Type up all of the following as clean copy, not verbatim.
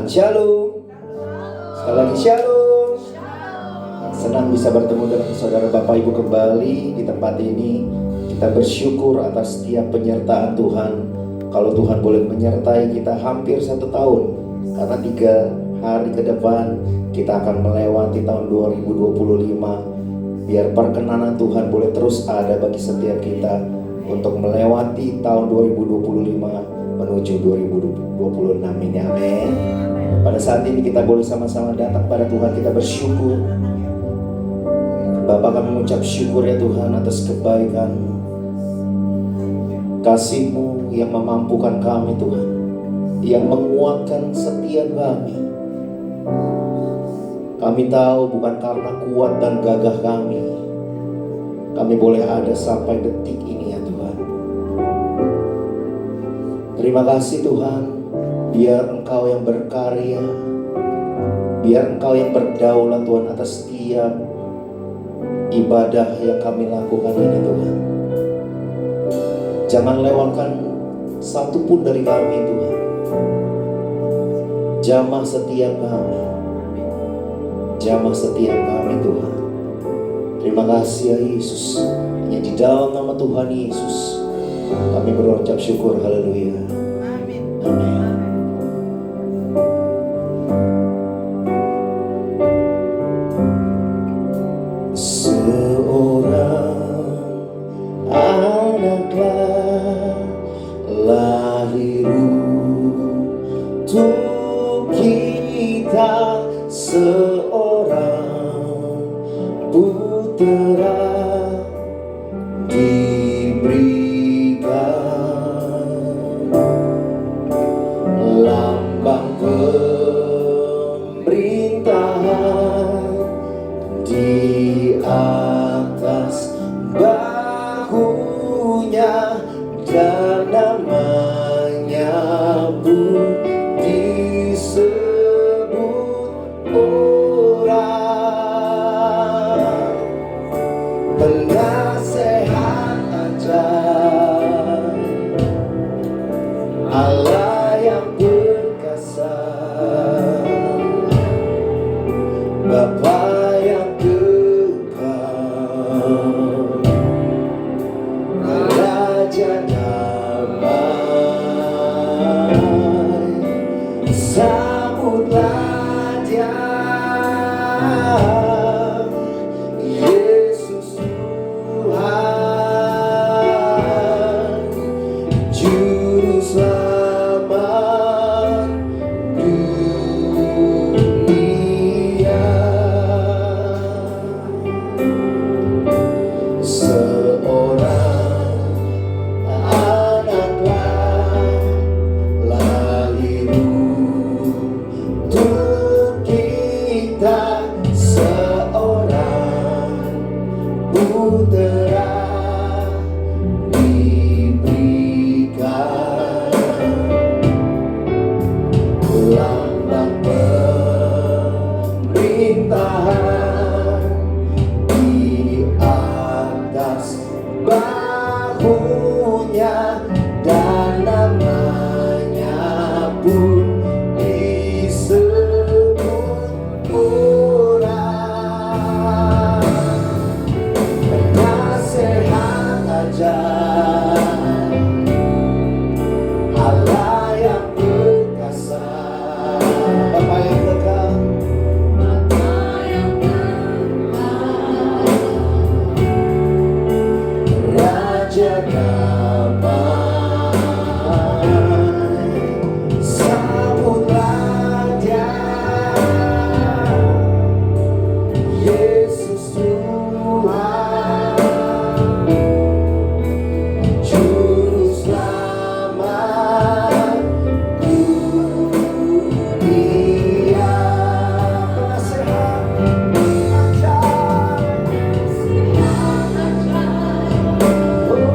Tuhan. Shalom. Sekali lagi shalom. Senang bisa bertemu dengan saudara Bapak Ibu kembali di tempat ini. Kita bersyukur atas setiap penyertaan Tuhan. Kalau Tuhan boleh menyertai kita hampir 1 tahun, karena 3 hari ke depan kita akan melewati tahun 2025. Biar perkenanan Tuhan boleh terus ada bagi setiap kita untuk melewati tahun 2025 menuju 2026 ini. Amin. Pada saat ini kita boleh sama-sama datang pada Tuhan, kita bersyukur. Bapa, kami mengucap syukur ya Tuhan atas kebaikan-Mu, kasih-Mu yang memampukan kami Tuhan, yang menguatkan setiap kami. Kami tahu bukan karena kuat dan gagah kami boleh ada sampai detik ini ya Tuhan. Terima kasih Tuhan, biar Engkau yang berkarya, biar Engkau yang berdaulat Tuhan atas setiap ibadah yang kami lakukan ini Tuhan. Jangan lewatkan satu pun dari kami Tuhan. Jamah setiap kami, jamah setiap kami Tuhan. Terima kasih ya Yesus. Hanya di dalam nama Tuhan Yesus kami berucap syukur. Haleluya. Amin. Seorang anaklah lahir untuk kita, seorang putera diberikan, lambang pemerintahan di atas bahunya, dan namanya pun disebut orang penasehat ajaib, Allah yang perkasa, Bapa yang kekal, Raja damai. Sambutlah Dia, Yesus Tuhan, Juru Selamat dunia. Seorang anaklah lahir untuk kita, seorang putera diberikan, lambang pemerintahan di atas bahunya, dan namanya pun disebut orang penasehat ajaib, Allah yang perkasa, Bapa yang kekal, Raja damai. Sambutlah Dia, Yesus Tuhan, Juru Selamat dunia. Penasehat ajaib, oh,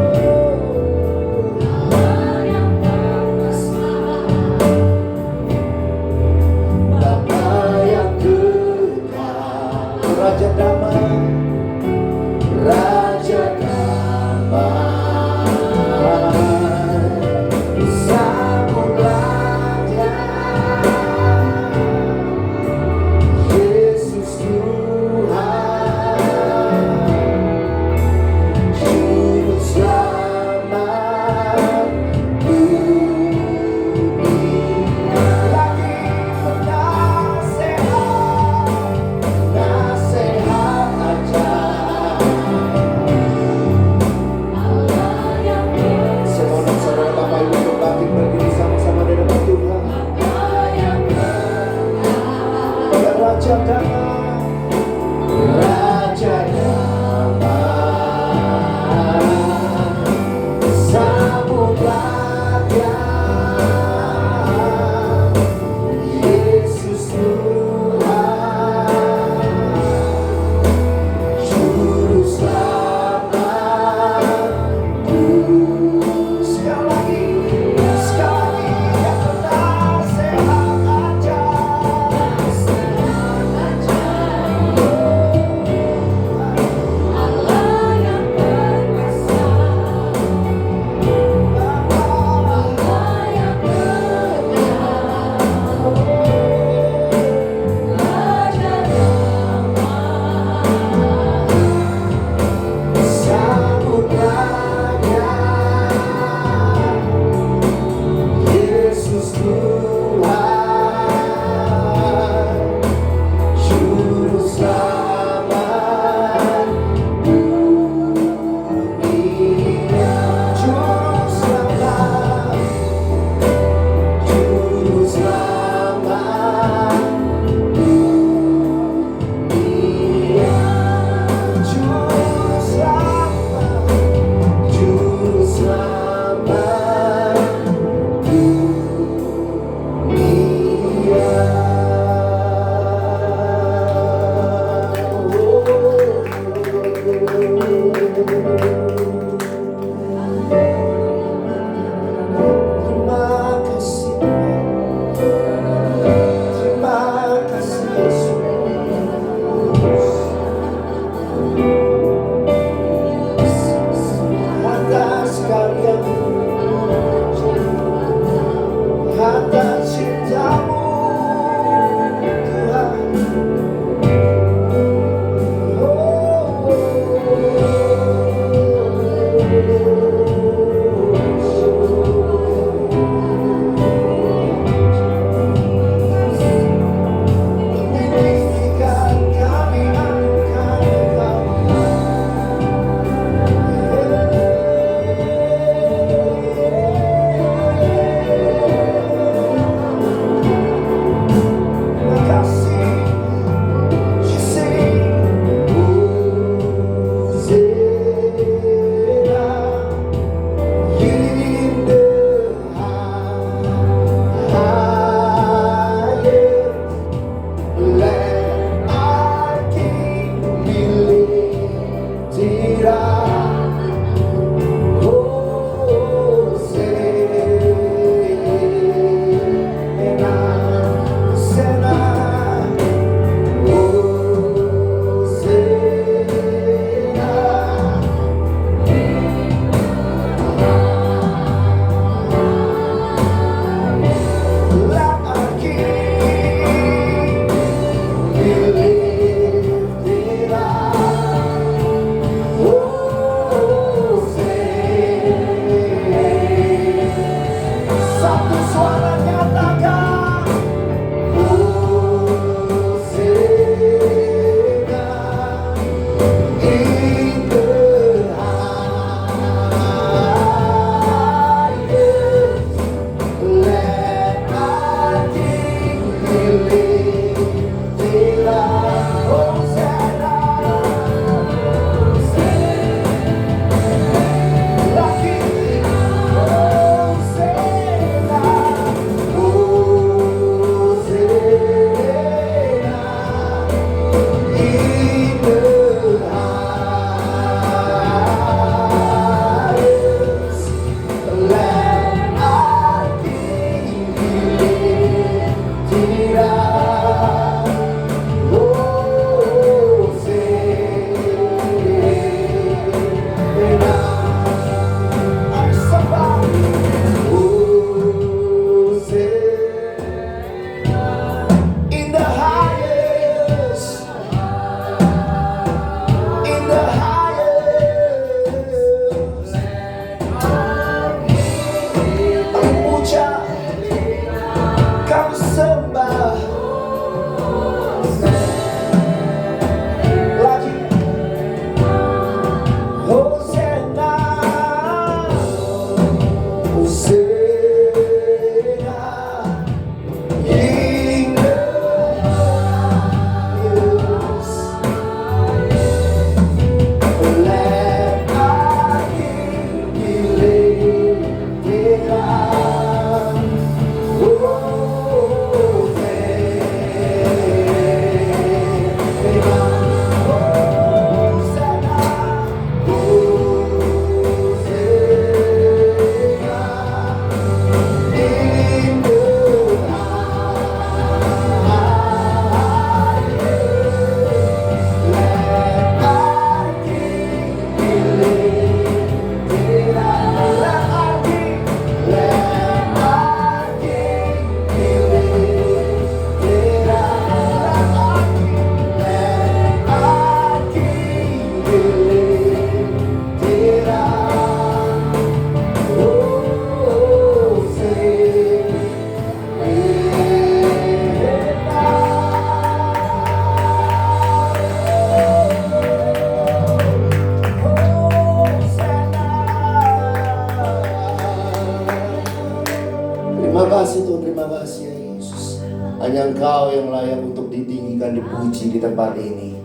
hanya Engkau yang layak untuk ditinggikan, dipuji di tempat ini,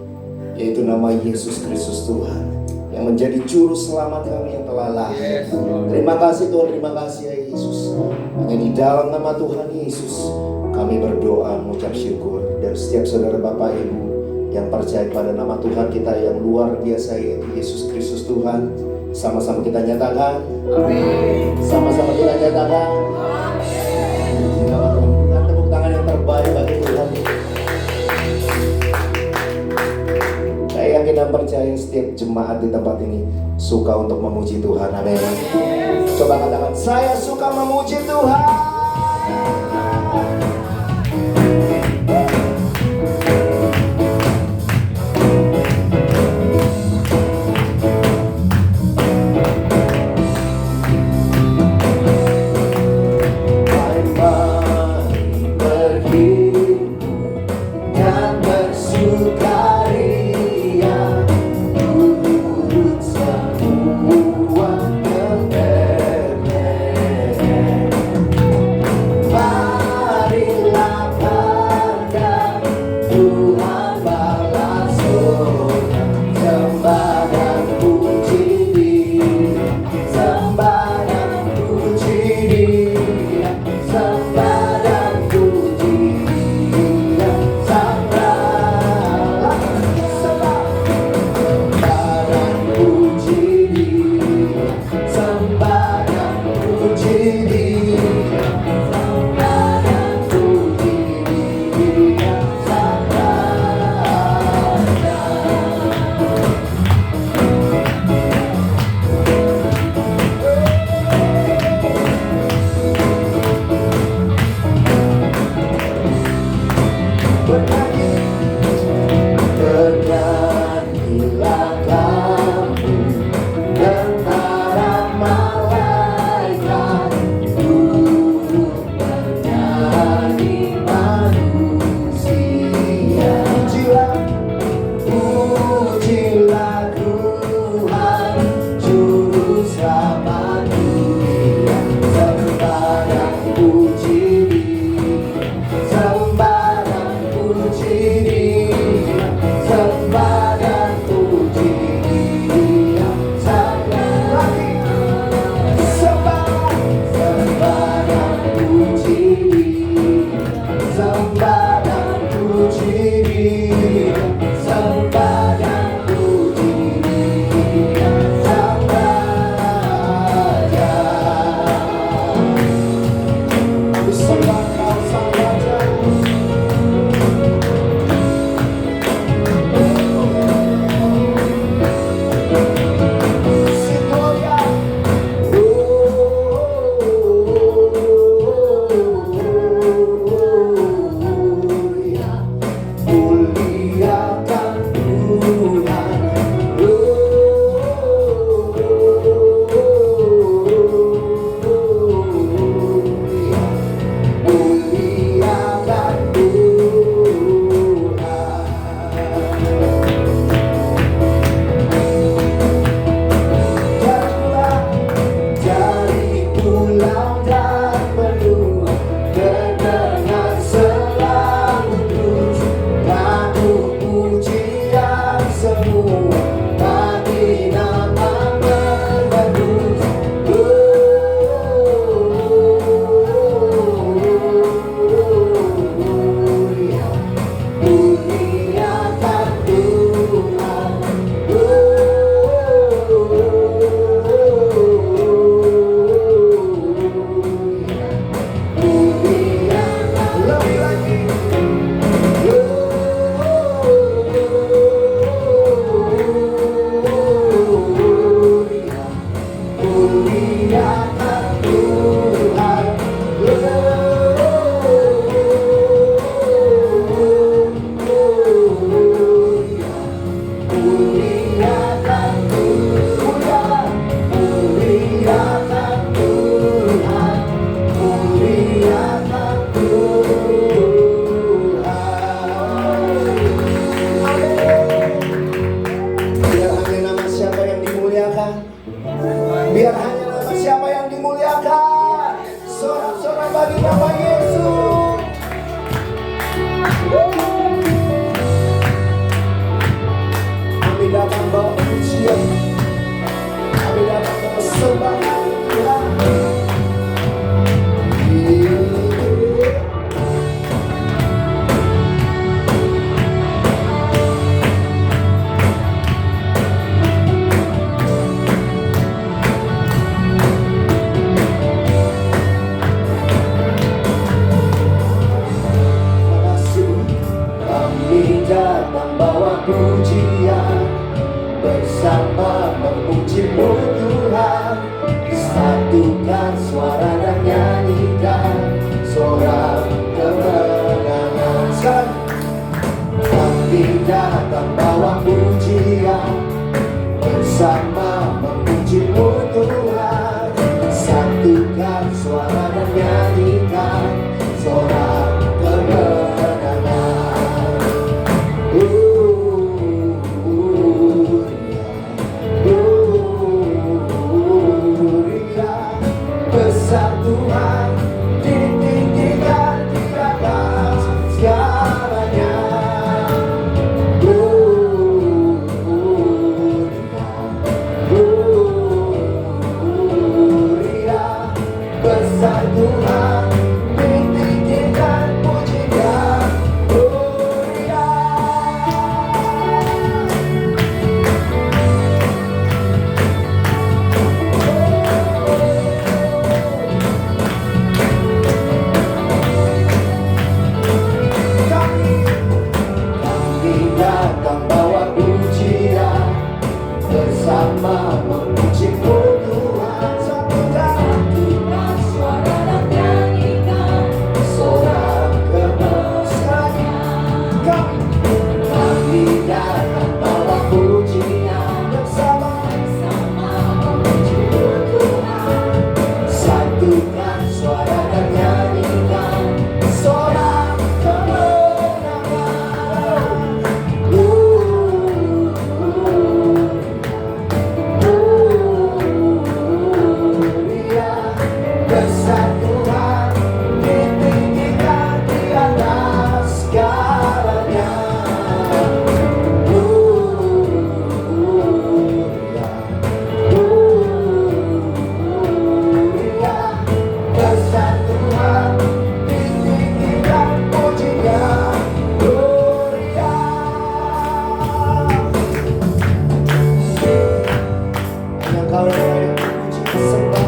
yaitu nama Yesus Kristus Tuhan, yang menjadi juru selamat kami yang telah lahir. Terima kasih Tuhan, terima kasih ya Yesus. Hanya di dalam nama Tuhan Yesus kami berdoa mengucap syukur. Dan setiap saudara Bapak Ibu yang percaya pada nama Tuhan kita yang luar biasa, yaitu Yesus Kristus Tuhan, sama-sama kita nyatakan amin. Sama-sama kita nyatakan amin. Berikan tepuk tangan yang terbaik bagi Tuhan. Saya yakin dan percaya setiap jemaat di tempat ini suka untuk memuji Tuhan. Amin. Coba katakan, saya suka memuji Tuhan. sembah Tuhan. Kami datang bawa pujian, bersama memuji-Mu Tuhan. Satukan suara dan nyanyikan sorak kemenangan. Sekali kami datang bawa pujian, bersama memuji-Mu Tuhan. Satukan suara dan nyanyikan sorak kemenangan. Besar Tuhan, ditinggikan di atas segalanya. Besar Tuhan, ditinggikan pujinya. Datang bawa pujian, bersama memuji-Mu Tuhan. Satukan suara dan nyanyikan sorak kemenangan. Kami datang bawa pujian, bersama memuji-Mu Tuhan. Satukan suara dan nyanyikan sorak kemenangan. Besar Tuhan, ditinggikan di atas segalanya. Besar Tuhan, ditinggikan pujinya. Hanya Kau yang puji sembah.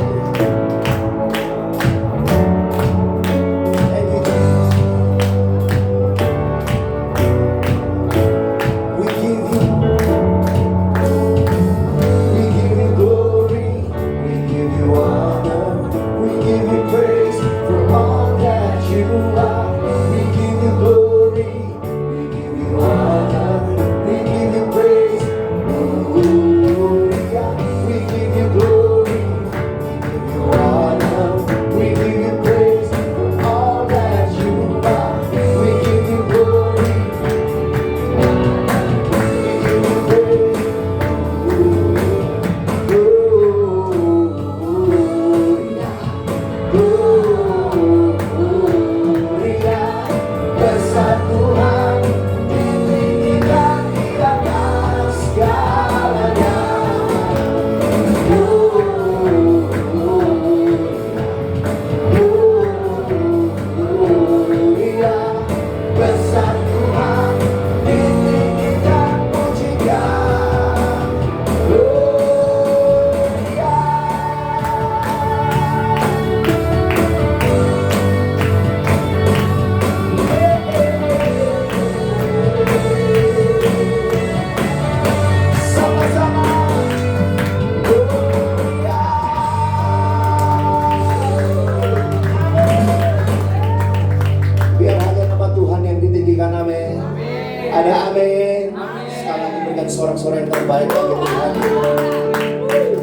Ada amin. Sekali lagi berikan sorak-sorak yang terbaik bagi Tuhan.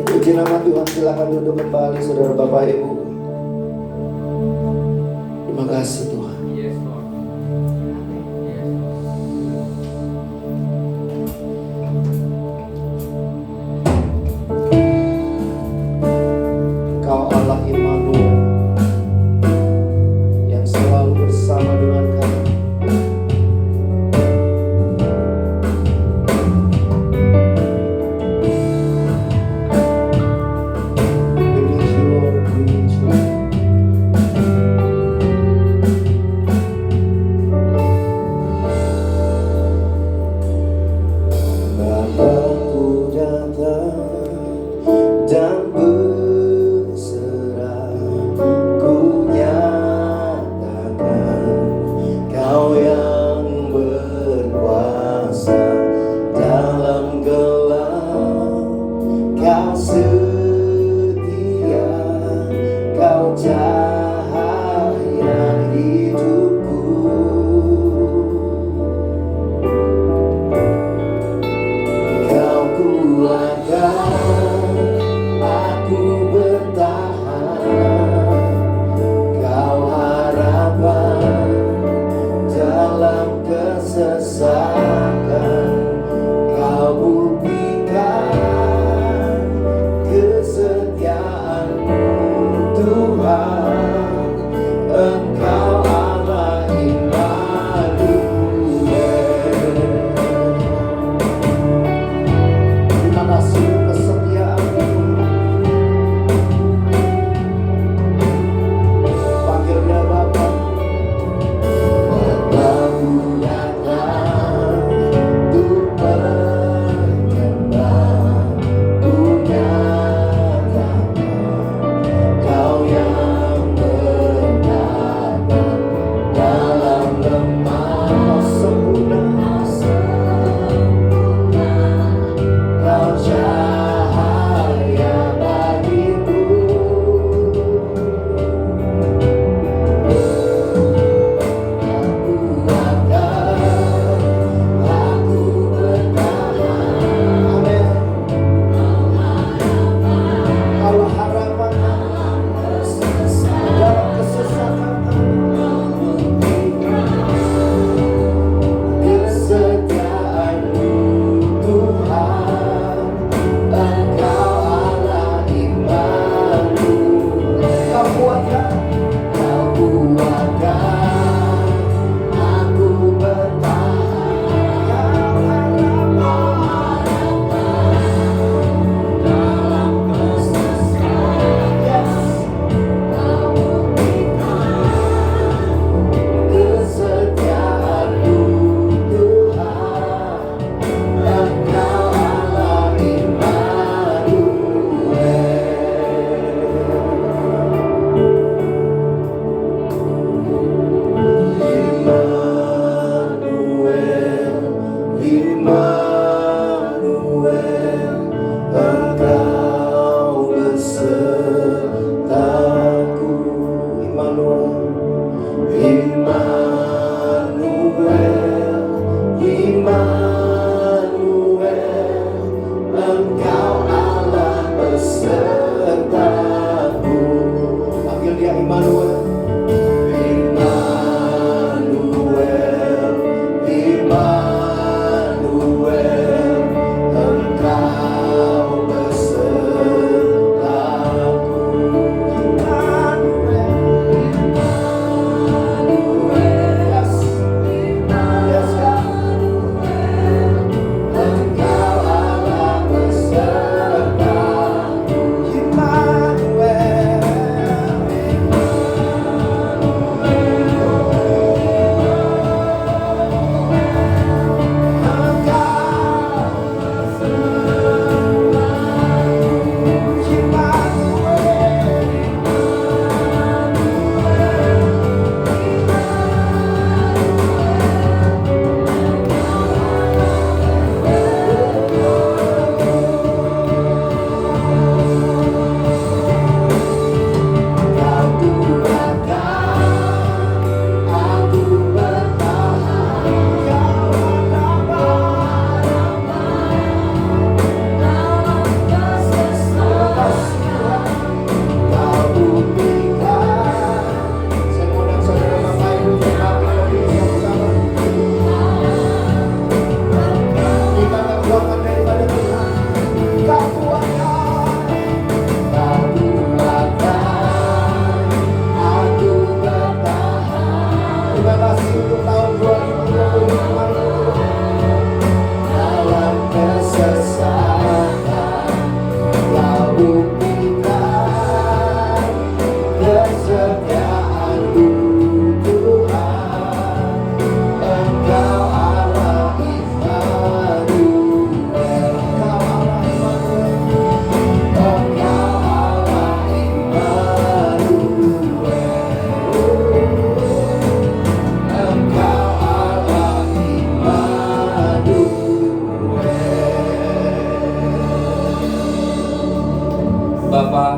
Puji nama Tuhan. Silakan duduk kembali saudara Bapak Ibu. Terima kasih Tuhan. Kau Allah Immanuel yang selalu bersama dengan kami.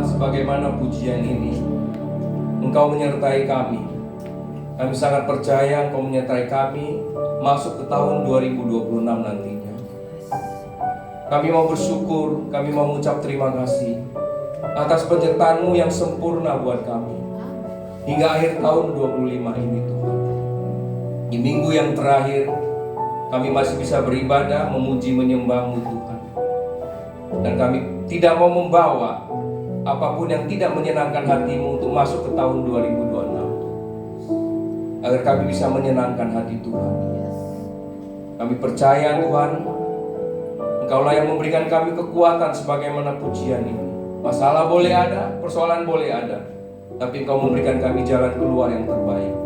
Tuhan, sebagaimana pujian ini, Engkau menyertai kami. Kami sangat percaya Engkau menyertai kami masuk ke tahun 2026 nantinya. Kami mau bersyukur, kami mau mengucap terima kasih atas penyertaan-Mu yang sempurna buat kami hingga akhir tahun 25 ini Tuhan. Di minggu yang terakhir, kami masih bisa beribadah, memuji, menyembah-Mu Tuhan. Dan kami tidak mau membawa apapun yang tidak menyenangkan hati-Mu untuk masuk ke tahun 2026, agar kami bisa menyenangkan hati Tuhan. Kami percaya Tuhan, Engkaulah yang memberikan kami kekuatan sebagaimana pujian ini. Masalah boleh ada, persoalan boleh ada, tapi Engkau memberikan kami jalan keluar yang terbaik.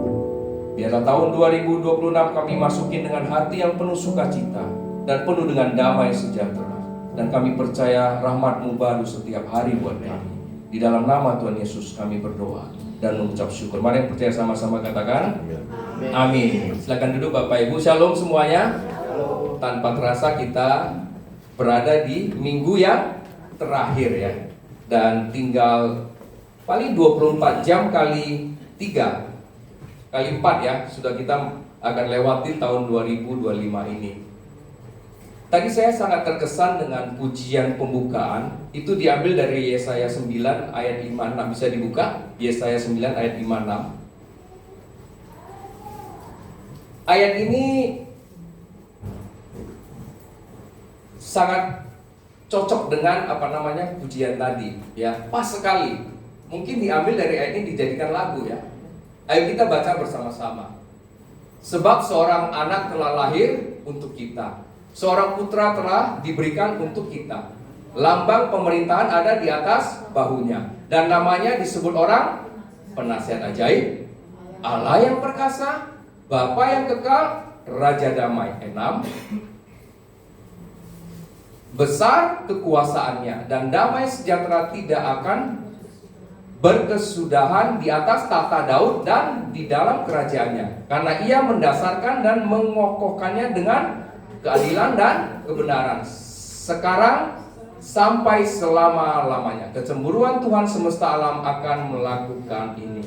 Biarlah tahun 2026 kami masukin dengan hati yang penuh sukacita dan penuh dengan damai sejahtera. Dan kami percaya rahmat-Mu baru setiap hari buat kami. Di dalam nama Tuhan Yesus kami berdoa dan mengucap syukur. Mari yang percaya sama-sama katakan amin. Silakan duduk Bapak Ibu. Shalom semuanya. Tanpa terasa kita berada di minggu yang terakhir ya. Dan tinggal paling 24 jam kali 3 kali 4 ya, sudah kita akan lewati tahun 2025 ini. Tadi saya sangat terkesan dengan pujian pembukaan. Itu diambil dari Yesaya 9 ayat 56. Bisa dibuka? Yesaya 9 ayat 56. Ayat ini sangat cocok dengan pujian tadi ya. Pas sekali. Mungkin diambil dari ayat ini dijadikan lagu ya. Ayo kita baca bersama-sama. Sebab seorang anak telah lahir untuk kita, seorang putra telah diberikan untuk kita. Lambang pemerintahan ada di atas bahunya, dan namanya disebut orang penasihat ajaib, Allah yang perkasa, Bapa yang kekal, Raja damai. 6. Besar kekuasaannya dan damai sejahtera tidak akan berkesudahan di atas tahta Daud dan di dalam kerajaannya, karena ia mendasarkan dan mengokohkannya dengan keadilan dan kebenaran sekarang sampai selama-lamanya. Kecemburuan Tuhan semesta alam akan melakukan ini.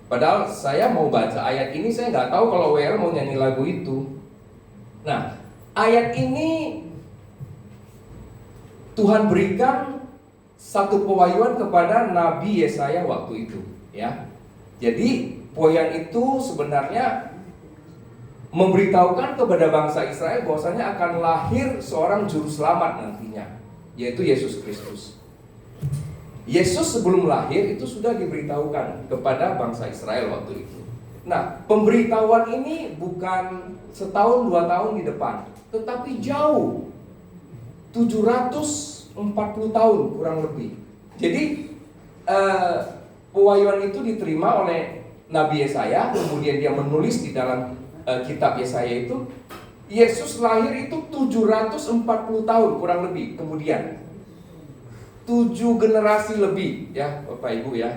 Padahal saya mau baca ayat ini, saya nggak tahu kalau WL mau nyanyi lagu itu. Nah, ayat ini Tuhan berikan satu pewahyuan kepada Nabi Yesaya waktu itu ya. Jadi pewahyuan itu sebenarnya memberitahukan kepada bangsa Israel bahwasanya akan lahir seorang juru selamat nantinya, yaitu Yesus Kristus. Yesus sebelum lahir itu sudah diberitahukan kepada bangsa Israel waktu itu. Nah, pemberitahuan ini bukan setahun 2 tahun di depan, tetapi jauh 740 tahun kurang lebih. Jadi pewahyuan itu diterima oleh Nabi Yesaya, kemudian dia menulis di dalam kitab Yesaya itu, Yesus lahir itu 740 tahun kurang lebih kemudian. 7 generasi lebih ya Bapak Ibu ya.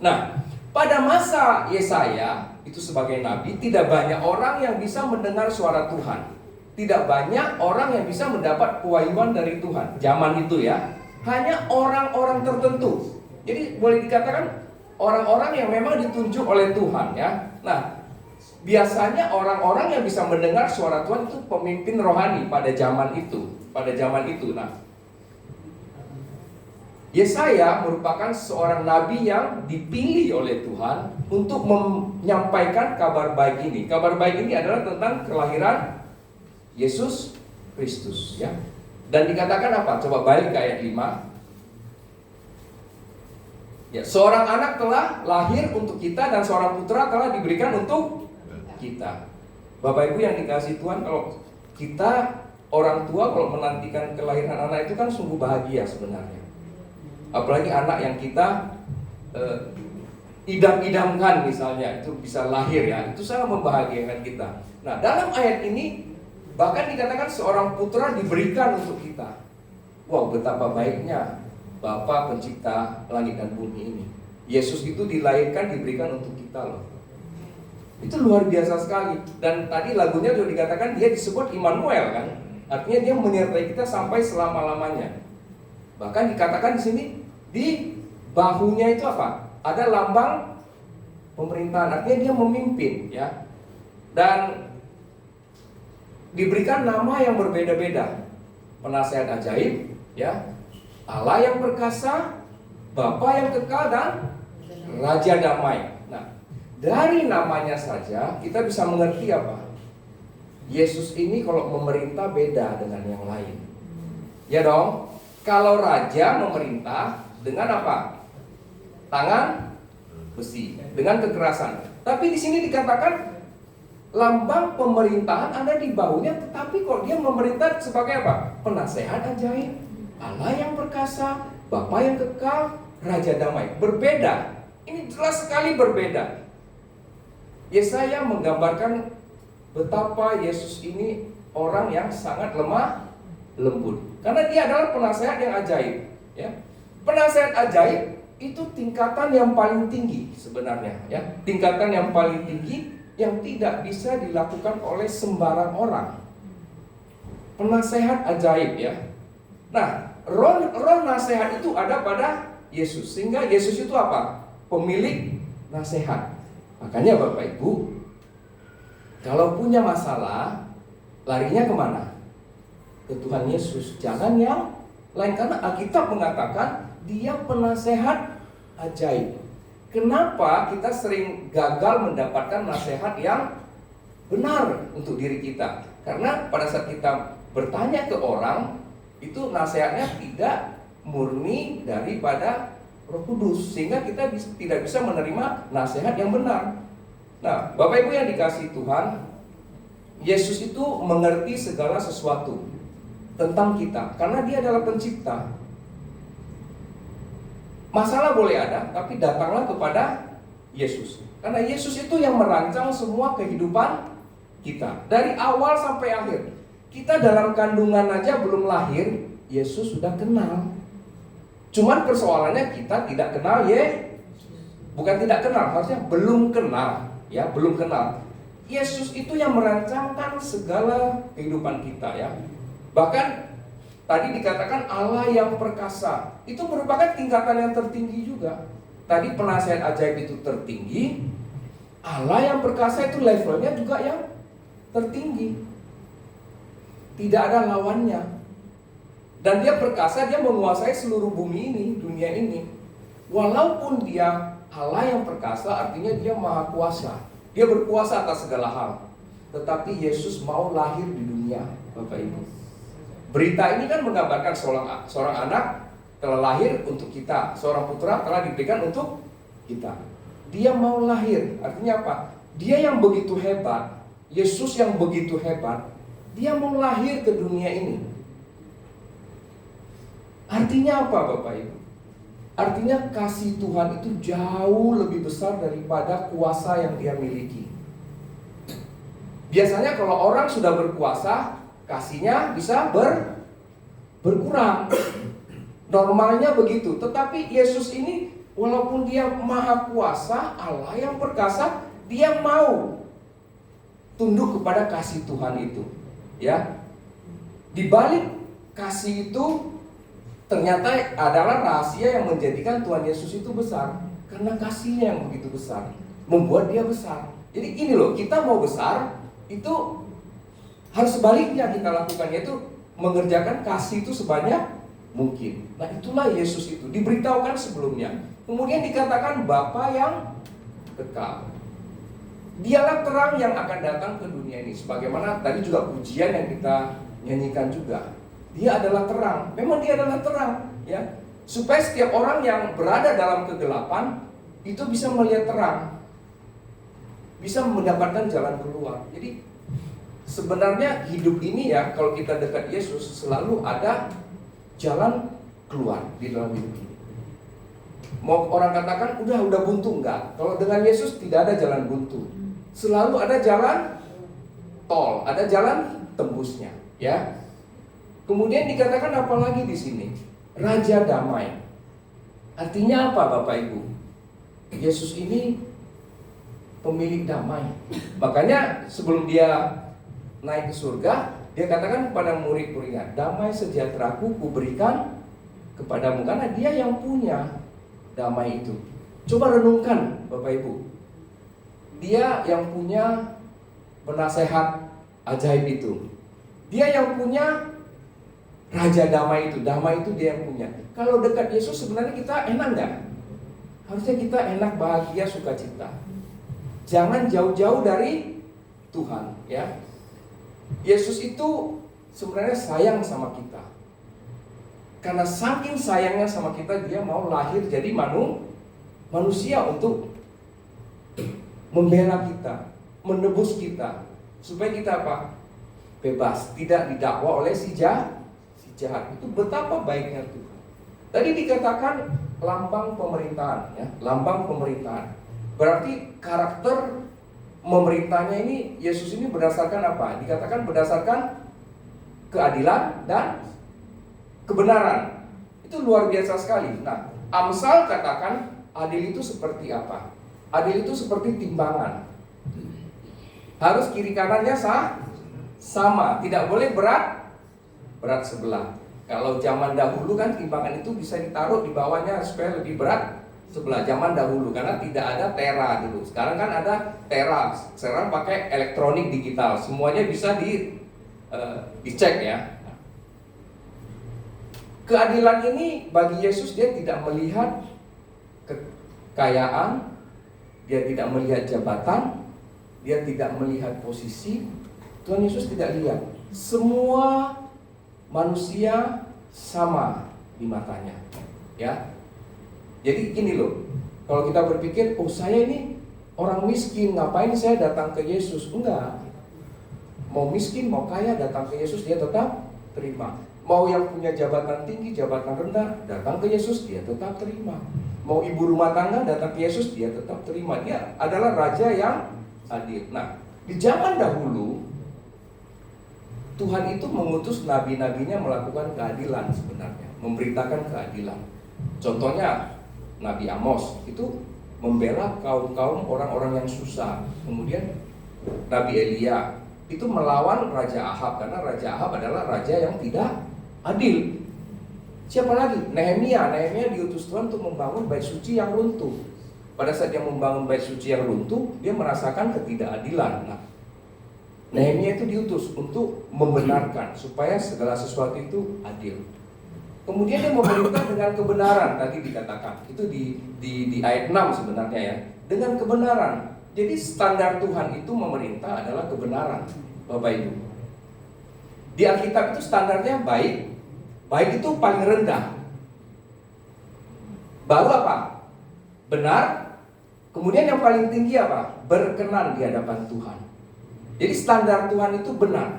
Nah, pada masa Yesaya itu sebagai nabi, tidak banyak orang yang bisa mendengar suara Tuhan. Tidak banyak orang yang bisa mendapat pewahyuan dari Tuhan zaman itu ya. Hanya orang-orang tertentu. Jadi boleh dikatakan orang-orang yang memang ditunjuk oleh Tuhan ya. Nah, biasanya orang-orang yang bisa mendengar suara Tuhan itu pemimpin rohani pada zaman itu. Nah, Yesaya merupakan seorang nabi yang dipilih oleh Tuhan untuk menyampaikan kabar baik ini. Kabar baik ini adalah tentang kelahiran Yesus Kristus ya. Dan dikatakan apa? Coba balik ke ayat 5. Ya, seorang anak telah lahir untuk kita dan seorang putra telah diberikan untuk kita. Bapak Ibu yang dikasihi Tuhan, kalau kita orang tua kalau menantikan kelahiran anak itu kan sungguh bahagia sebenarnya. Apalagi anak yang kita idam-idamkan misalnya itu bisa lahir ya, itu sangat membahagiakan kita. Nah, dalam ayat ini bahkan dikatakan seorang putra diberikan untuk kita. Wow, betapa baiknya Bapa pencipta langit dan bumi ini. Yesus itu dilahirkan, diberikan untuk kita loh. Itu luar biasa sekali. Dan tadi lagunya sudah dikatakan dia disebut Immanuel kan. Artinya dia menyertai kita sampai selama-lamanya. Bahkan dikatakan di sini Di bahunya itu apa? Ada lambang pemerintahan, artinya dia memimpin, ya. Dan diberikan nama yang berbeda-beda. Penasehat ajaib, ya. Allah yang perkasa, Bapa yang kekal, dan Raja damai. Nah, dari namanya saja kita bisa mengerti apa? Yesus ini kalau memerintah beda dengan yang lain. Ya dong? Kalau raja memerintah dengan apa? Tangan besi, dengan kekerasan. Tapi di sini dikatakan lambang pemerintahan ada di bahunya, tetapi kok dia memerintah sebagai apa? Penasehat ajaib, Allah yang perkasa, Bapa yang kekal, Raja damai. Berbeda. Ini jelas sekali berbeda. Yesaya menggambarkan betapa Yesus ini orang yang sangat lemah lembut. Karena dia adalah penasehat yang ajaib, ya. Penasehat ajaib itu tingkatan yang paling tinggi sebenarnya, ya. Tingkatan yang paling tinggi yang tidak bisa dilakukan oleh sembarang orang. Penasehat ajaib, ya. Nah, roh nasihat itu ada pada Yesus. Sehingga Yesus itu apa? Pemilik nasihat. Makanya Bapak Ibu, kalau punya masalah, larinya kemana? Ke Tuhan Yesus. Jangan yang lain, karena Alkitab mengatakan dia penasehat ajaib. Kenapa kita sering gagal mendapatkan nasihat yang benar untuk diri kita? Karena pada saat kita bertanya ke orang, itu nasihatnya tidak murni daripada Roh Kudus, sehingga kita tidak bisa menerima nasihat yang benar. Nah, Bapak Ibu yang dikasihi Tuhan, Yesus itu mengerti segala sesuatu tentang kita, karena dia adalah pencipta. Masalah boleh ada, tapi datanglah kepada Yesus, karena Yesus itu yang merancang semua kehidupan kita dari awal sampai akhir. Kita dalam kandungan aja belum lahir, Yesus sudah kenal. Cuman persoalannya kita tidak kenal, bukan tidak kenal, harusnya belum kenal, ya, belum kenal. Yesus itu yang merancangkan segala kehidupan kita, ya. Bahkan tadi dikatakan Allah yang perkasa, itu merupakan tingkatan yang tertinggi juga. Tadi penasehat ajaib itu tertinggi, Allah yang perkasa itu levelnya juga yang tertinggi. Tidak ada lawannya. Dan dia perkasa, dia menguasai seluruh bumi ini, dunia ini. Walaupun dia Allah yang perkasa, artinya dia maha kuasa. Dia berkuasa atas segala hal. Tetapi Yesus mau lahir di dunia, Bapak Ibu. Berita ini kan menggambarkan seorang anak telah lahir untuk kita, seorang putra telah diberikan untuk kita. Dia mau lahir, artinya apa? Dia yang begitu hebat, Yesus yang begitu hebat, dia mau lahir ke dunia ini. Artinya apa, Bapak Ibu? Artinya kasih Tuhan itu jauh lebih besar daripada kuasa yang dia miliki. Biasanya kalau orang sudah berkuasa, kasihnya bisa berkurang. Normalnya begitu. Tetapi Yesus ini, walaupun dia maha kuasa, Allah yang perkasa, dia mau tunduk kepada kasih Tuhan itu, ya. Di balik kasih itu ternyata adalah rahasia yang menjadikan Tuhan Yesus itu besar. Karena kasihnya yang begitu besar, membuat dia besar. Jadi ini loh, kita mau besar, itu harus sebaliknya kita lakukan, yaitu mengerjakan kasih itu sebanyak mungkin. Nah, itulah Yesus itu, diberitahukan sebelumnya. Kemudian dikatakan Bapa yang kekal. Dialah terang yang akan datang ke dunia ini. Sebagaimana tadi juga pujian yang kita nyanyikan juga. Dia adalah terang. Memang dia adalah terang, ya. Supaya setiap orang yang berada dalam kegelapan itu bisa melihat terang, bisa mendapatkan jalan keluar. Jadi sebenarnya hidup ini, ya, kalau kita dekat Yesus selalu ada jalan keluar di dalam hidup ini. Mau orang katakan udah buntu, enggak. Kalau dengan Yesus tidak ada jalan buntu. Selalu ada jalan tol, ada jalan tembusnya, ya. Kemudian dikatakan apa lagi di sini? Raja damai. Artinya apa, Bapak Ibu? Yesus ini pemilik damai. Makanya sebelum dia naik ke surga, dia katakan kepada murid-muridnya, damai sejahteraku kuberikan kepadamu, karena dia yang punya damai itu. Coba renungkan Bapak Ibu, dia yang punya penasehat ajaib itu, dia yang punya Raja damai itu dia yang punya. Kalau dekat Yesus sebenarnya kita enak nggak? Harusnya kita enak, bahagia, sukacita. Jangan jauh-jauh dari Tuhan, ya. Yesus itu sebenarnya sayang sama kita. Karena saking sayangnya sama kita, dia mau lahir jadi manusia untuk membela kita, menebus kita, supaya kita apa? Bebas, tidak didakwa oleh si jahat. Itu betapa baiknya Tuhan. Tadi dikatakan lambang pemerintahan, ya, lambang pemerintahan. Berarti karakter memerintahnya ini, Yesus ini berdasarkan apa? Dikatakan berdasarkan keadilan dan kebenaran. Itu luar biasa sekali. Nah, Amsal katakan adil itu seperti apa? Adil itu seperti timbangan. Harus kiri kanannya sama, tidak boleh berat sebelah. Kalau zaman dahulu kan timbangan itu bisa ditaruh di bawahnya supaya lebih berat sebelah, zaman dahulu, karena tidak ada tera dulu. Sekarang kan ada tera, sekarang pakai elektronik digital, semuanya bisa dicek, ya. Keadilan ini bagi Yesus, dia tidak melihat kekayaan, dia tidak melihat jabatan, dia tidak melihat posisi. Tuhan Yesus tidak lihat. Semua manusia sama di matanya, ya. Jadi gini loh, kalau kita berpikir, oh saya ini orang miskin, ngapain saya datang ke Yesus? Enggak. Mau miskin, mau kaya, datang ke Yesus dia tetap terima. Mau yang punya jabatan tinggi, jabatan rendah, datang ke Yesus dia tetap terima. Mau ibu rumah tangga, datang ke Yesus dia tetap terima. Dia adalah Raja yang adil. Nah, di zaman dahulu Tuhan itu mengutus nabi-nabinya melakukan keadilan sebenarnya, memberitakan keadilan. Contohnya Nabi Amos itu membela kaum-kaum orang-orang yang susah. Kemudian Nabi Elia itu melawan Raja Ahab, karena Raja Ahab adalah raja yang tidak adil. Siapa lagi? Nehemia diutus Tuhan untuk membangun bait suci yang runtuh. Pada saat dia membangun bait suci yang runtuh, dia merasakan ketidakadilan. Nah, Nehemia itu diutus untuk membenarkan supaya segala sesuatu itu adil. Kemudian dia memerintah dengan kebenaran, tadi dikatakan. Itu di ayat 6 sebenarnya, ya. Dengan kebenaran. Jadi standar Tuhan itu memerintah adalah kebenaran, Bapak Ibu. Di Alkitab itu standarnya baik. Baik itu paling rendah. Baru apa? Benar. Kemudian yang paling tinggi apa? Berkenan di hadapan Tuhan. Jadi standar Tuhan itu benar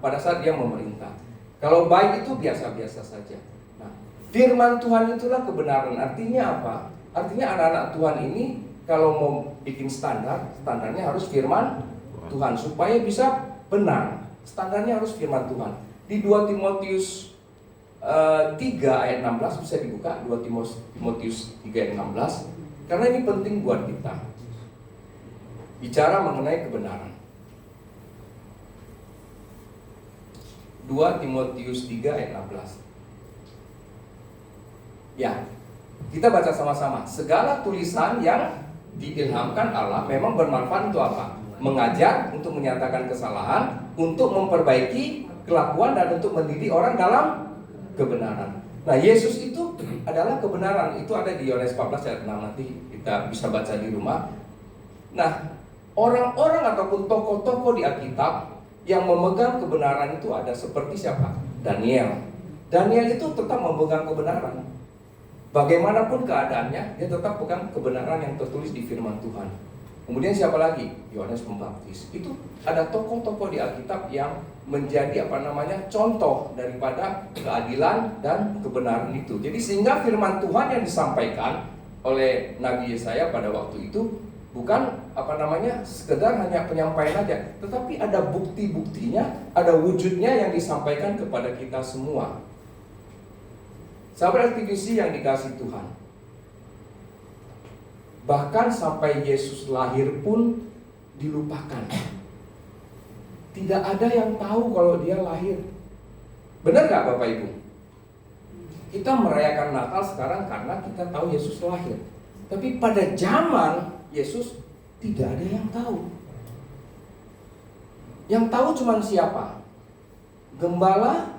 pada saat dia memerintah. Kalau baik itu biasa-biasa saja. Nah, firman Tuhan itulah kebenaran. Artinya apa? Artinya anak-anak Tuhan ini kalau mau bikin standarnya harus firman Tuhan supaya bisa benar. Standarnya harus firman Tuhan. Di 2 Timotius 3 ayat 16 bisa dibuka, 2 Timotius 3 ayat 16, karena ini penting buat kita. Bicara mengenai kebenaran. 2 Timotius 3 ayat 16. Ya, kita baca sama-sama. Segala tulisan yang diilhamkan Allah memang bermanfaat untuk apa? Mengajar, untuk menyatakan kesalahan, untuk memperbaiki kelakuan, dan untuk mendidik orang dalam kebenaran. Nah, Yesus itu adalah kebenaran. Itu ada di Yohanes 14 ayat 6, nanti kita bisa baca di rumah. Nah, orang-orang ataupun tokoh-tokoh di Alkitab yang memegang kebenaran itu ada seperti siapa? Daniel. Daniel itu tetap memegang kebenaran. Bagaimanapun keadaannya, dia tetap pegang kebenaran yang tertulis di firman Tuhan. Kemudian siapa lagi? Yohanes Pembaptis. Itu ada tokoh-tokoh di Alkitab yang menjadi contoh daripada keadilan dan kebenaran itu. Jadi sehingga firman Tuhan yang disampaikan oleh Nabi Yesaya pada waktu itu bukan sekedar hanya penyampaian aja, tetapi ada bukti-buktinya, ada wujudnya yang disampaikan kepada kita semua. Sahabat aktivisi yang dikasihi Tuhan, bahkan sampai Yesus lahir pun dilupakan. Tidak ada yang tahu kalau dia lahir. Benar gak Bapak Ibu? Kita merayakan Natal sekarang karena kita tahu Yesus lahir. Tapi pada zaman Yesus tidak ada yang tahu. Yang tahu cuma siapa? Gembala.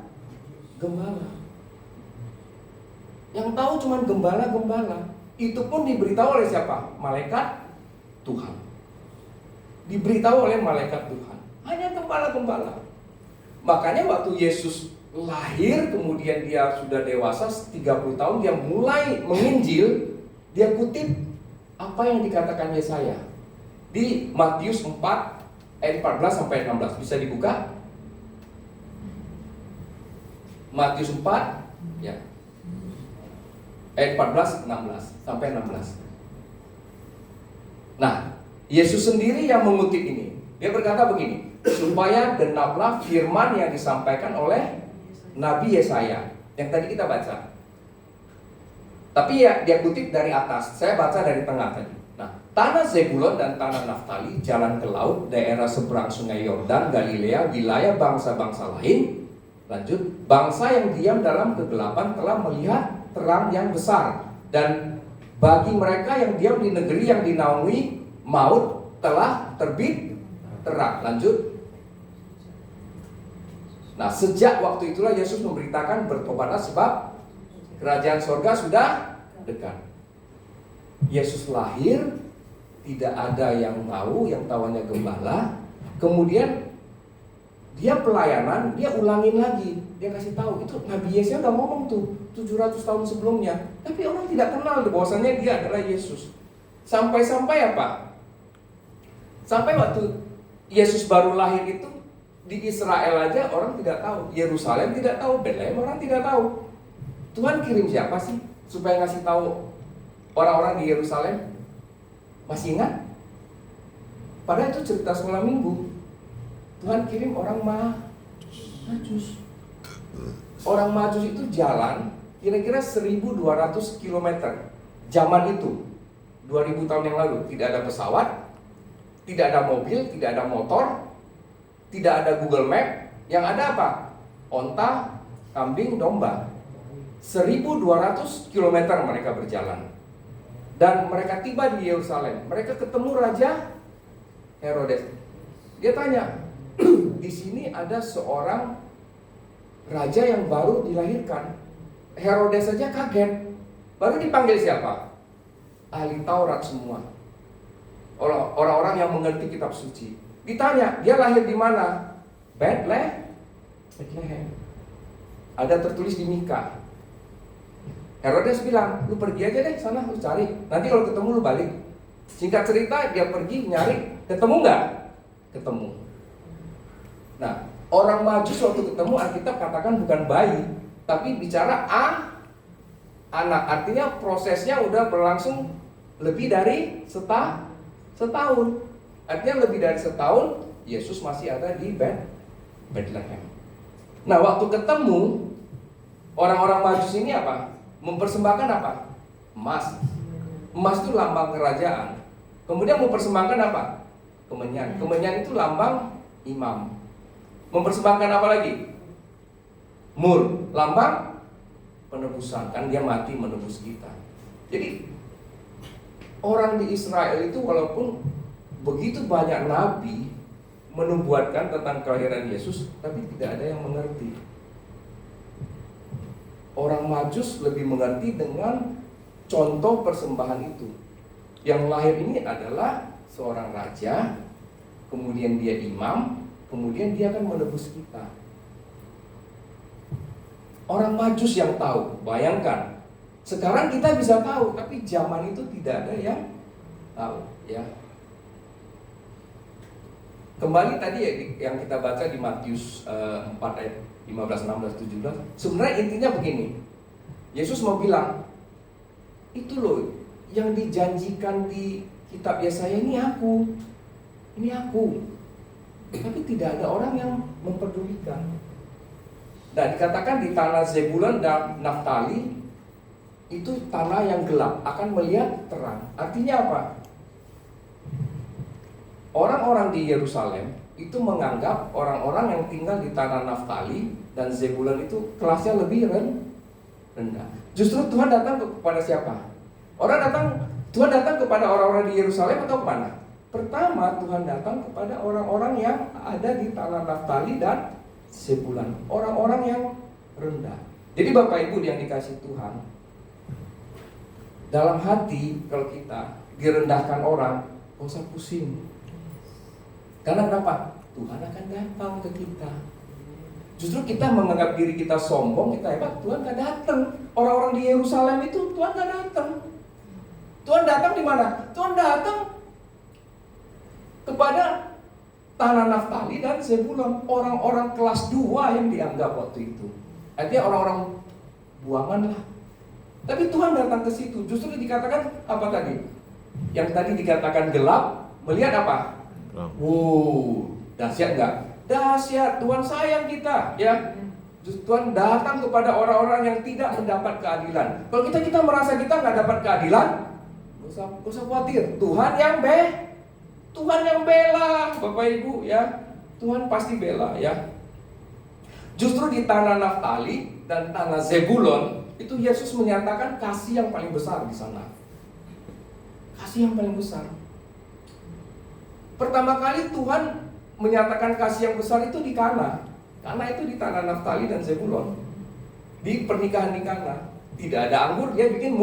Yang tahu cuma gembala. Itu pun diberitahu oleh siapa? Malaikat Tuhan. Diberitahu oleh malaikat Tuhan. Hanya gembala. Makanya waktu Yesus lahir, kemudian dia sudah dewasa 30 tahun, dia mulai menginjil. Dia kutip apa yang dikatakan Yesaya di Matius 4 ayat 14 sampai 16. Bisa dibuka? Matius 4 ya. Ayat 14 16 sampai 16. Nah, Yesus sendiri yang mengutip ini. Dia berkata begini, supaya genaplah firman yang disampaikan oleh Nabi Yesaya yang tadi kita baca. Tapi ya dia kutip dari atas, saya baca dari tengah tadi. Nah, tanah Zebulon dan tanah Naftali, jalan ke laut, daerah seberang sungai Yordan, Galilea, wilayah bangsa-bangsa lain. Lanjut, bangsa yang diam dalam kegelapan telah melihat terang yang besar. Dan bagi mereka yang diam di negeri yang dinaungi maut telah terbit terang. Lanjut. Nah, sejak waktu itulah Yesus memberitakan bertobatlah sebab kerajaan sorga sudah dekat. Yesus lahir, tidak ada yang tahu, yang tahunya gembala. Kemudian dia pelayanan, dia ulangin lagi. Dia kasih tahu, itu Nabi Yesaya udah ngomong tuh 700 tahun sebelumnya. Tapi orang tidak kenal bahwasanya dia adalah Yesus. Sampai-sampai apa? Sampai waktu Yesus baru lahir itu, di Israel aja orang tidak tahu, Yerusalem tidak tahu, Bethlehem orang tidak tahu. Tuhan kirim siapa sih supaya ngasih tahu orang-orang di Yerusalem? Masih ingat? Padahal itu cerita semalam minggu. Tuhan kirim orang Majus. Orang Majus itu jalan kira-kira 1200 km. Zaman itu 2000 tahun yang lalu tidak ada pesawat, tidak ada mobil, tidak ada motor, tidak ada Google Map. Yang ada apa? Onta, kambing, domba. 1200 km mereka berjalan. Dan mereka tiba di Yerusalem. Mereka ketemu Raja Herodes. Dia tanya, di sini ada seorang raja yang baru dilahirkan. Herodes saja kaget. Baru dipanggil siapa? Ahli Taurat semua. Orang-orang yang mengerti kitab suci. Ditanya, dia lahir di mana? Bethlehem. Ada tertulis di Mika. Herodes bilang, lu pergi aja deh sana, lu cari. Nanti kalau ketemu lu balik. Singkat cerita, dia pergi nyari. Ketemu nggak? Ketemu. Nah, orang Majus waktu ketemu Alkitab katakan bukan bayi, tapi bicara anak. Artinya prosesnya udah berlangsung lebih dari setahun. Artinya lebih dari setahun Yesus masih ada di Bethlehem. Nah, waktu ketemu orang-orang Majus ini apa? Mempersembahkan apa? Emas. Emas itu lambang kerajaan. Kemudian mempersembahkan apa? Kemenyan. Kemenyan itu lambang imam. Mempersembahkan apa lagi? Mur, lambang penebusan. Kan dia mati menebus kita. Jadi orang di Israel itu walaupun begitu banyak nabi menubuatkan tentang kelahiran Yesus, tapi tidak ada yang mengerti. Orang Majus lebih mengerti dengan contoh persembahan itu. Yang lahir ini adalah seorang raja, kemudian dia imam, kemudian dia akan menebus kita. Orang Majus yang tahu, bayangkan. Sekarang kita bisa tahu, tapi zaman itu tidak ada yang tahu, ya. Kembali tadi ya, yang kita baca di Matius 4 ayat 15, 16, 17. Sebenarnya intinya begini. Yesus mau bilang, itu loh yang dijanjikan di kitab Yesaya, ini aku. Ini aku. Tapi tidak ada orang yang memperdulikan. Nah, dikatakan di tanah Zebulon dan Naftali itu tanah yang gelap, akan melihat terang. Artinya apa? Orang-orang di Yerusalem itu menganggap orang-orang yang tinggal di tanah Naftali dan Zebulon itu kelasnya lebih rendah. Justru Tuhan datang kepada siapa? Tuhan datang kepada orang-orang di Yerusalem atau kemana? Pertama, Tuhan datang kepada orang-orang yang ada di tanah Naftali dan Zebulun, orang-orang yang rendah. Jadi Bapak Ibu yang dikasih Tuhan, dalam hati kalau kita direndahkan orang, gak usah pusing. Karena kenapa? Tuhan akan datang ke kita. Justru kita menganggap diri kita sombong, kita hebat, Tuhan gak datang. Orang-orang di Yerusalem itu Tuhan gak datang. Tuhan datang di mana? Tuhan datang kepada tanah Naftali dan Zebulun, orang-orang kelas 2 yang dianggap waktu itu. Artinya orang-orang buangan lah. Tapi Tuhan datang ke situ. Justru dikatakan apa tadi? Yang tadi dikatakan gelap, melihat apa? Dahsyat enggak? Dahsyat, Tuhan sayang kita, ya. Tuhan datang kepada orang-orang yang tidak mendapat keadilan. Kalau kita merasa kita nggak dapat keadilan, gak usah khawatir. Tuhan yang bela, Bapak Ibu, ya. Tuhan pasti bela, ya. Justru di tanah Naftali dan tanah Zebulun itu Yesus menyatakan kasih yang paling besar di sana. Kasih yang paling besar. Pertama kali Tuhan menyatakan kasih yang besar itu di Kana. Kana itu di tanah Naftali dan Zebulun. Di pernikahan di Kana tidak ada anggur, dia bikin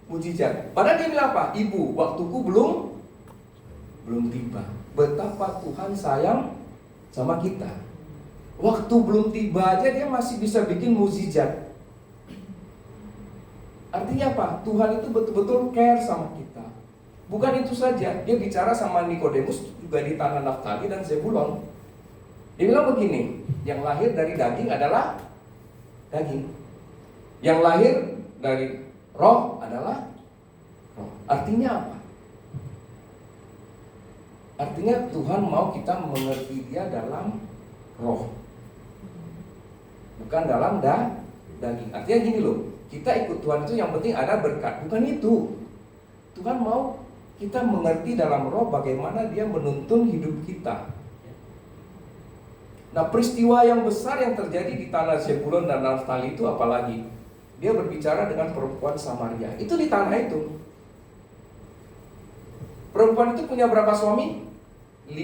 mujizat. Padahal dia bilang apa? Ibu, waktuku belum tiba. Betapa Tuhan sayang sama kita. Waktu belum tiba aja dia masih bisa bikin mukjizat. Artinya apa? Tuhan itu betul-betul care sama kita. Bukan itu saja, dia bicara sama Nikodemus juga di tanah Naftali dan Zebulun. Dia bilang begini, yang lahir dari daging adalah daging. Yang lahir dari roh adalah roh. Artinya apa? Artinya Tuhan mau kita mengerti dia dalam roh, bukan dalam daging. Artinya gini loh, kita ikut Tuhan itu yang penting ada berkat. Bukan itu. Tuhan mau kita mengerti dalam roh bagaimana dia menuntun hidup kita. Nah, peristiwa yang besar yang terjadi di tanah Zebulun dan Naftali itu apalagi? Dia berbicara dengan perempuan Samaria. Itu di tanah itu. Perempuan itu punya berapa suami? 5.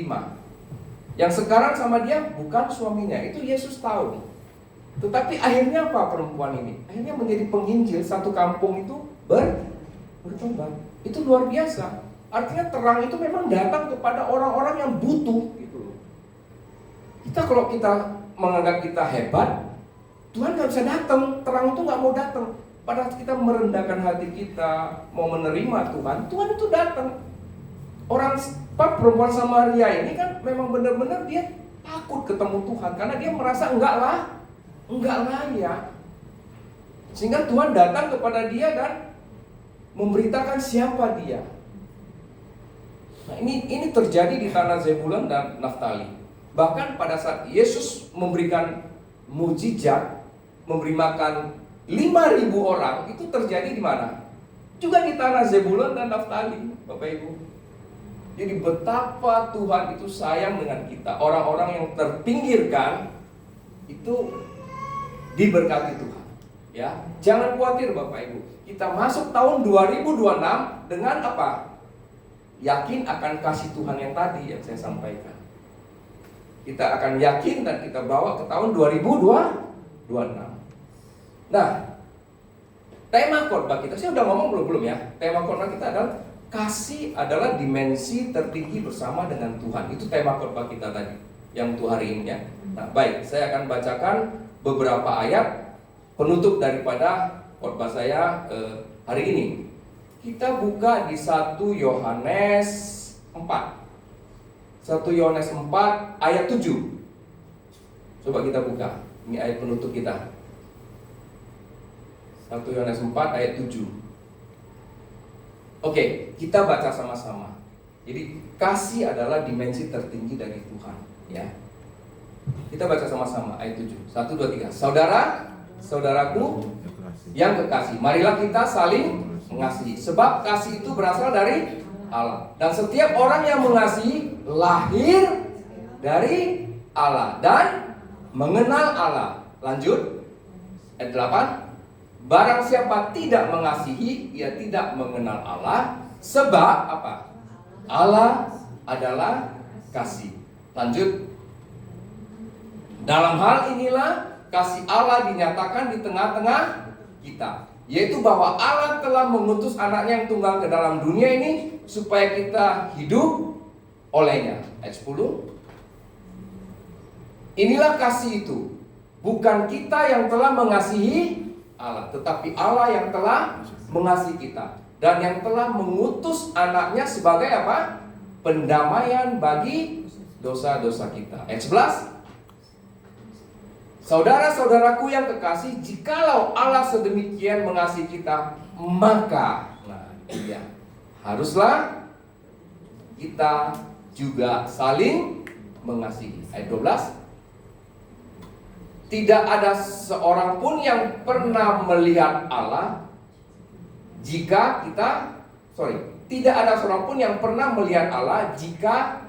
Yang sekarang sama dia bukan suaminya. Itu Yesus tahu. Tetapi akhirnya apa perempuan ini? Akhirnya menjadi penginjil. Satu kampung itu bertobat. Itu luar biasa. Artinya terang itu memang datang kepada orang-orang yang butuh. Kita kalau kita menganggap kita hebat, Tuhan gak bisa datang. Terang itu gak mau datang. Padahal kita merendahkan hati kita, mau menerima Tuhan, Tuhan itu datang. Perempuan Samaria ini kan memang benar-benar dia takut ketemu Tuhan karena dia merasa enggak layak. Sehingga Tuhan datang kepada dia dan memberitakan siapa dia. Nah, ini terjadi di tanah Zebulun dan Naftali. Bahkan pada saat Yesus memberikan mujizat, memberi makan 5.000 orang, itu terjadi di mana? Juga di tanah Zebulun dan Naftali, Bapak Ibu. Jadi betapa Tuhan itu sayang dengan kita. Orang-orang yang terpinggirkan itu diberkati Tuhan. Ya, jangan khawatir Bapak Ibu. Kita masuk tahun 2026 dengan apa? Yakin akan kasih Tuhan yang tadi yang saya sampaikan. Kita akan yakin dan kita bawa ke tahun 2026. Nah, tema khotbah kita, saya udah ngomong belum ya? Tema khotbah kita adalah kasih adalah dimensi tertinggi bersama dengan Tuhan. Itu tema khotbah kita tadi, yang untuk hari ini ya. Nah, baik, saya akan bacakan beberapa ayat penutup daripada khotbah saya hari ini. Kita buka di 1 Yohanes 4. 1 Yohanes 4 ayat 7. Coba kita buka. Ini ayat penutup kita. 1 Yohanes 4 ayat 7. Oke, kita baca sama-sama. Jadi kasih adalah dimensi tertinggi dari Tuhan, ya. Kita baca sama-sama ayat 7. 1 2 3. Saudaraku yang kekasih, marilah kita saling mengasihi, sebab kasih itu berasal dari Allah. Dan setiap orang yang mengasihi lahir dari Allah dan mengenal Allah. Lanjut ayat 8. Barang siapa tidak mengasihi, ia tidak mengenal Allah. Sebab apa? Allah adalah kasih. Lanjut. Dalam hal inilah kasih Allah dinyatakan di tengah-tengah kita, yaitu bahwa Allah telah mengutus anaknya yang tunggal ke dalam dunia ini supaya kita hidup olehnya. Ayat 10. Inilah kasih itu, bukan kita yang telah mengasihi Allah, tetapi Allah yang telah mengasihi kita dan yang telah mengutus anaknya sebagai apa? Pendamaian bagi dosa-dosa kita. Ayat 11. Saudara-saudaraku yang kekasih, jikalau Allah sedemikian mengasihi kita, maka haruslah kita juga saling mengasihi. Ayat 12. Tidak ada seorang pun yang pernah melihat Allah tidak ada seorang pun yang pernah melihat Allah. Jika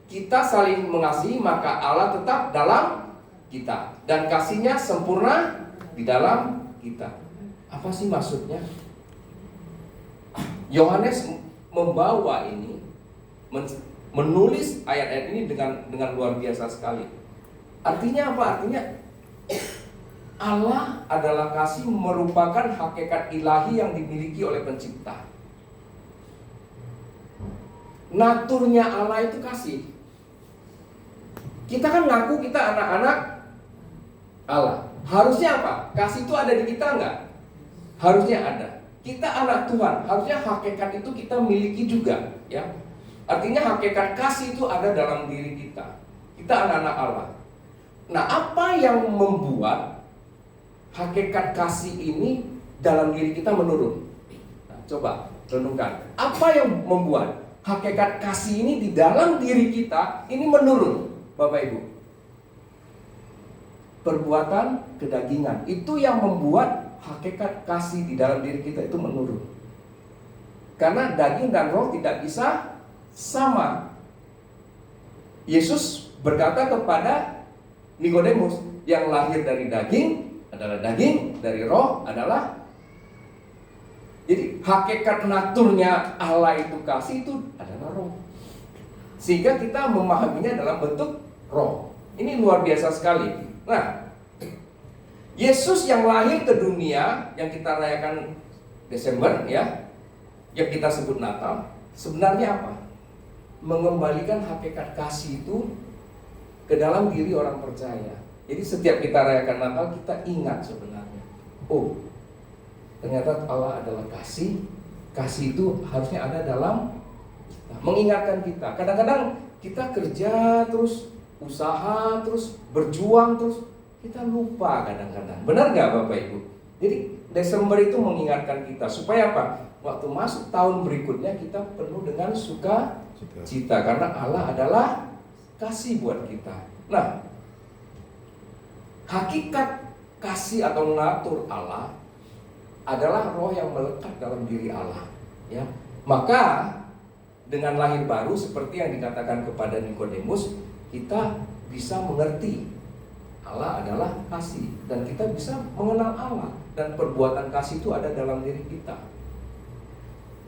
kita saling mengasihi, maka Allah tetap dalam kita dan kasihnya sempurna di dalam kita. Apa sih maksudnya? Yohanes membawa ini, menulis ayat-ayat ini dengan luar biasa sekali. Artinya apa? Artinya Allah adalah kasih, merupakan hakikat ilahi yang dimiliki oleh pencipta. Naturnya Allah itu kasih. Kita kan ngaku kita anak-anak Allah. Harusnya apa? Kasih itu ada di kita enggak? Harusnya ada. Kita anak Tuhan, harusnya hakikat itu kita miliki juga, ya. Artinya hakikat kasih itu ada dalam diri kita. Kita anak-anak Allah. Nah, apa yang membuat hakikat kasih ini dalam diri kita menurun? Nah, coba renungkan. Apa yang membuat hakikat kasih ini di dalam diri kita ini menurun, Bapak Ibu? Perbuatan kedagingan itu yang membuat hakikat kasih di dalam diri kita itu menurun. Karena daging dan roh tidak bisa sama. Yesus berkata kepada Nikodemus, yang lahir dari daging adalah daging, dari roh adalah. Jadi hakikat naturnya Allah itu kasih itu adalah roh. Sehingga kita memahaminya dalam bentuk roh. Ini luar biasa sekali. Nah, Yesus yang lahir ke dunia, yang kita rayakan Desember, ya, yang kita sebut Natal, sebenarnya apa? Mengembalikan hakikat kasih itu ke dalam diri orang percaya. Jadi setiap kita rayakan Natal, kita ingat sebenarnya, oh, ternyata Allah adalah kasih. Kasih itu harusnya ada dalam kita, mengingatkan kita. Kadang-kadang kita kerja terus, usaha terus, berjuang terus, kita lupa kadang-kadang. Benar nggak Bapak Ibu? Jadi Desember itu mengingatkan kita supaya apa? Waktu masuk tahun berikutnya kita penuh dengan sukacita karena Allah adalah kasih buat kita. Nah, hakikat kasih atau natur Allah adalah roh yang melekat dalam diri Allah, ya. Maka dengan lahir baru seperti yang dikatakan kepada Nikodemus, kita bisa mengerti Allah adalah kasih dan kita bisa mengenal Allah dan perbuatan kasih itu ada dalam diri kita.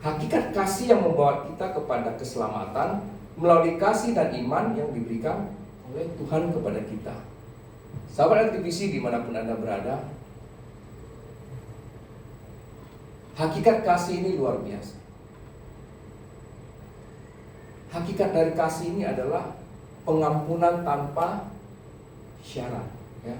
Hakikat kasih yang membawa kita kepada keselamatan melalui kasih dan iman yang diberikan oleh Tuhan kepada kita. Sahabat aktivisi dimanapun Anda berada, hakikat kasih ini luar biasa. Hakikat dari kasih ini adalah pengampunan tanpa syarat, ya.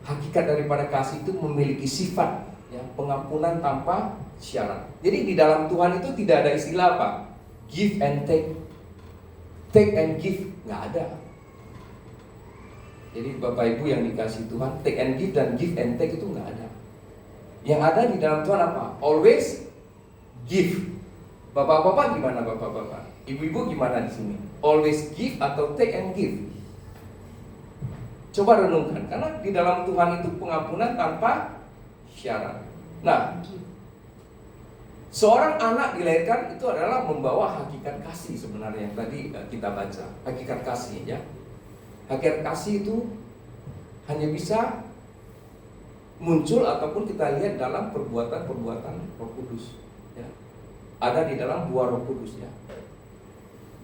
Hakikat daripada kasih itu memiliki sifat, ya, pengampunan tanpa syarat. Jadi di dalam Tuhan itu tidak ada istilah apa? Give and take and give, nggak ada. Jadi Bapak Ibu yang dikasih Tuhan, take and give and take itu nggak ada. Yang ada di dalam Tuhan apa? Always give. Bapak-bapak gimana bapak-bapak? Ibu-ibu gimana di sini? Always give atau take and give? Coba renungkan, karena di dalam Tuhan itu pengampunan tanpa syarat. Nah, seorang anak dilahirkan itu adalah membawa hakikat kasih sebenarnya yang tadi kita baca. Hakikat kasih, ya. Hakikat kasih itu hanya bisa muncul ataupun kita lihat dalam perbuatan-perbuatan Roh Kudus, ya. Ada di dalam buah Roh Kudus, ya.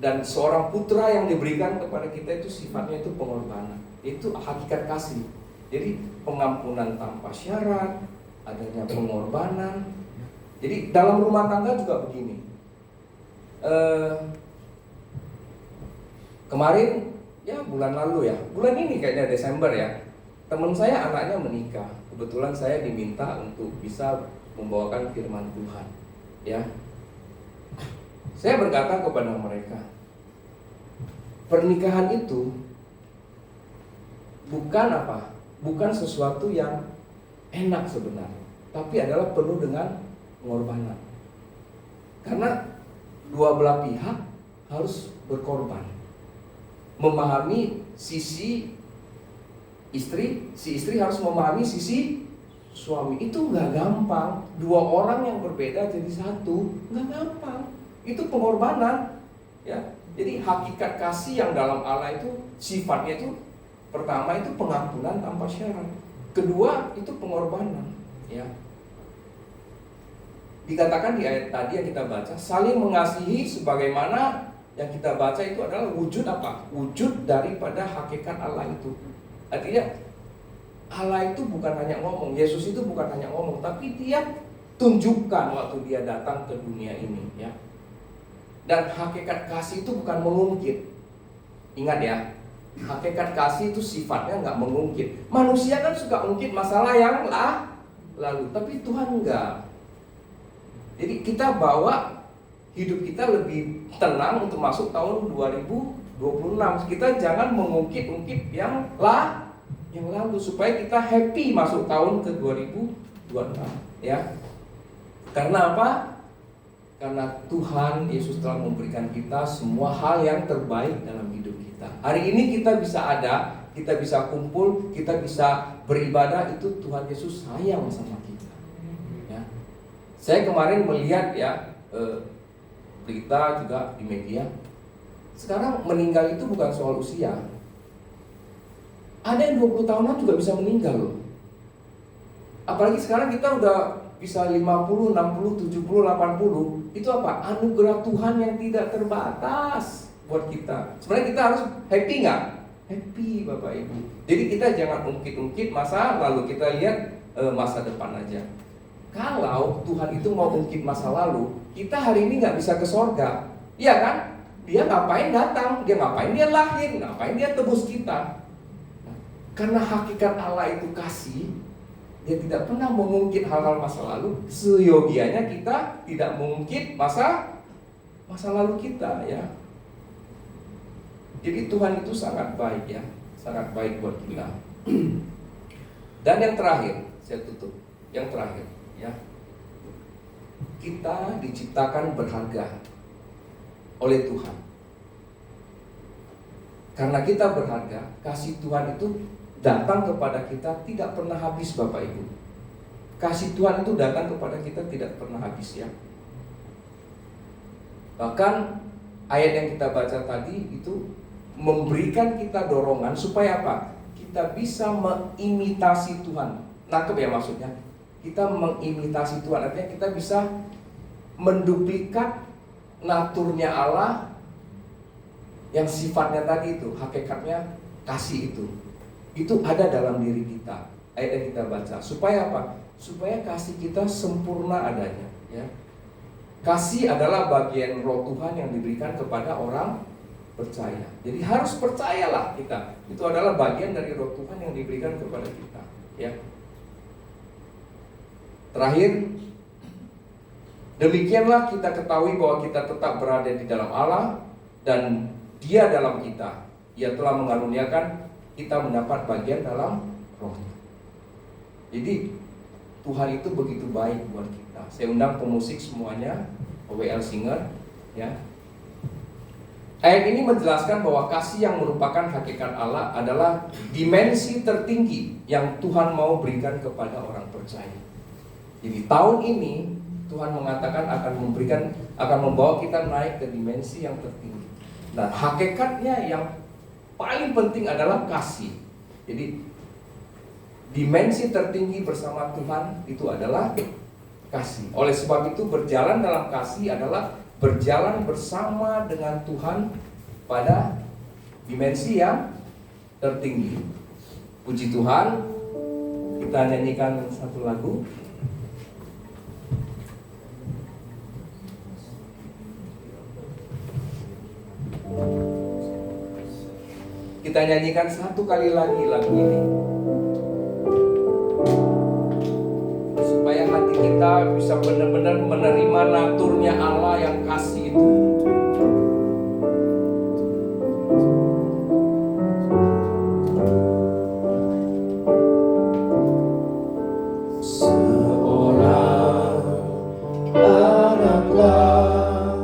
Dan seorang putra yang diberikan kepada kita itu sifatnya itu pengorbanan. Itu hakikat kasih. Jadi pengampunan tanpa syarat, adanya pengorbanan. Jadi dalam rumah tangga juga begini. Kemarin, ya bulan lalu ya, bulan ini kayaknya Desember ya, teman saya anaknya menikah. Kebetulan saya diminta untuk bisa membawakan firman Tuhan, ya. Saya berkata kepada mereka, pernikahan itu bukan sesuatu yang enak sebenarnya, tapi adalah penuh dengan pengorbanan. Karena dua belah pihak harus berkorban, memahami sisi istri, si istri harus memahami sisi suami. Itu nggak gampang. Dua orang yang berbeda jadi satu, nggak gampang. Itu pengorbanan, ya. Jadi hakikat kasih yang dalam Allah itu sifatnya itu pertama itu pengampunan tanpa syarat. Kedua itu pengorbanan, ya. Dikatakan di ayat tadi yang kita baca, saling mengasihi sebagaimana yang kita baca itu adalah wujud apa? Wujud daripada hakikat Allah itu. Artinya Allah itu bukan hanya ngomong, Yesus itu bukan hanya ngomong, tapi dia tunjukkan waktu dia datang ke dunia ini, ya. Dan hakikat kasih itu bukan mengungkit. Ingat ya, hakikat kasih itu sifatnya nggak mengungkit. Manusia kan suka ungkit masalah yang lalu, tapi Tuhan enggak. Jadi kita bawa hidup kita lebih tenang untuk masuk tahun 2026. Kita jangan mengungkit-ungkit yang lalu, supaya kita happy masuk tahun ke 2026, ya. Karena apa? Karena Tuhan Yesus telah memberikan kita semua hal yang terbaik dalam hidup kita. Hari ini kita bisa ada, kita bisa kumpul, kita bisa beribadah, itu Tuhan Yesus sayang sama kita, ya. Saya kemarin melihat ya berita juga di media. Sekarang meninggal itu bukan soal usia. Ada yang 20 tahunan juga bisa meninggal loh. Apalagi sekarang kita udah bisa 50, 60, 70, 80. Itu apa? Anugerah Tuhan yang tidak terbatas buat kita. Sebenarnya kita harus happy nggak? Happy Bapak Ibu. Jadi kita jangan ungkit-ungkit masa lalu, kita lihat masa depan aja. Kalau Tuhan itu mau ungkit masa lalu, kita hari ini nggak bisa ke sorga, iya kan? Dia ngapain datang? Dia ngapain dia lahir? Ngapain dia tebus kita? Karena hakikat Allah itu kasih, dia tidak pernah mengungkit hal-hal masa lalu. Seyogianya kita tidak mengungkit masa lalu kita, ya. Jadi Tuhan itu sangat baik, ya, sangat baik buat kita. Dan yang terakhir, saya tutup. Yang terakhir, ya, kita diciptakan berharga oleh Tuhan. Karena kita berharga, kasih Tuhan itu datang kepada kita tidak pernah habis, Bapak Ibu. Kasih Tuhan itu datang kepada kita tidak pernah habis, ya. Bahkan ayat yang kita baca tadi itu memberikan kita dorongan supaya apa? Kita bisa mengimitasi Tuhan. Nangkep ya maksudnya? Kita mengimitasi Tuhan, artinya kita bisa menduplikat naturnya Allah yang sifatnya tadi itu, hakikatnya kasih itu ada dalam diri kita. Ayat yang kita baca, supaya apa? Supaya kasih kita sempurna adanya, ya. Kasih adalah bagian roh Tuhan yang diberikan kepada orang percaya. Jadi harus percayalah kita. Itu adalah bagian dari roh Tuhan yang diberikan kepada kita, ya. Terakhir, demikianlah kita ketahui bahwa kita tetap berada di dalam Allah dan Dia dalam kita. Ia telah mengaruniakan kita mendapat bagian dalam rohnya. Jadi Tuhan itu begitu baik buat kita. Saya undang pemusik semuanya, WL Singer, ya. Ayat ini menjelaskan bahwa kasih yang merupakan hakikat Allah adalah dimensi tertinggi yang Tuhan mau berikan kepada orang percaya. Jadi tahun ini Tuhan mengatakan akan membawa kita naik ke dimensi yang tertinggi. Dan hakikatnya yang paling penting adalah kasih. Jadi Dimensi tertinggi bersama Tuhan itu adalah kasih. Oleh sebab itu berjalan dalam kasih adalah berjalan bersama dengan Tuhan pada dimensi yang tertinggi. Puji Tuhan, kita nyanyikan satu lagu. Kita nyanyikan satu kali lagi lagu ini, supaya hati kita bisa benar-benar menerima naturnya Allah yang kasih itu. Seorang anaklah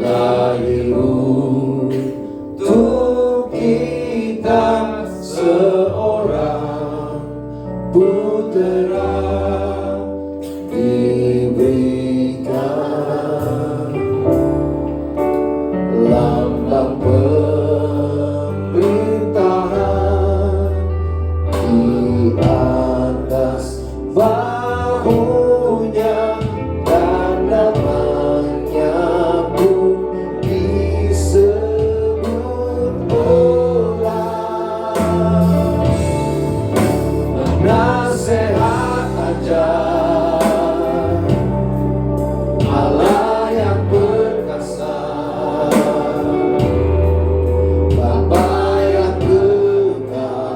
lahir untuk kita, seorang putera diberikan, lambang pemerintahan di atas bahunya, dan namanya pun disebut Pelang, penasehat ajar, Allah yang perkasa, Bapa yang kekal,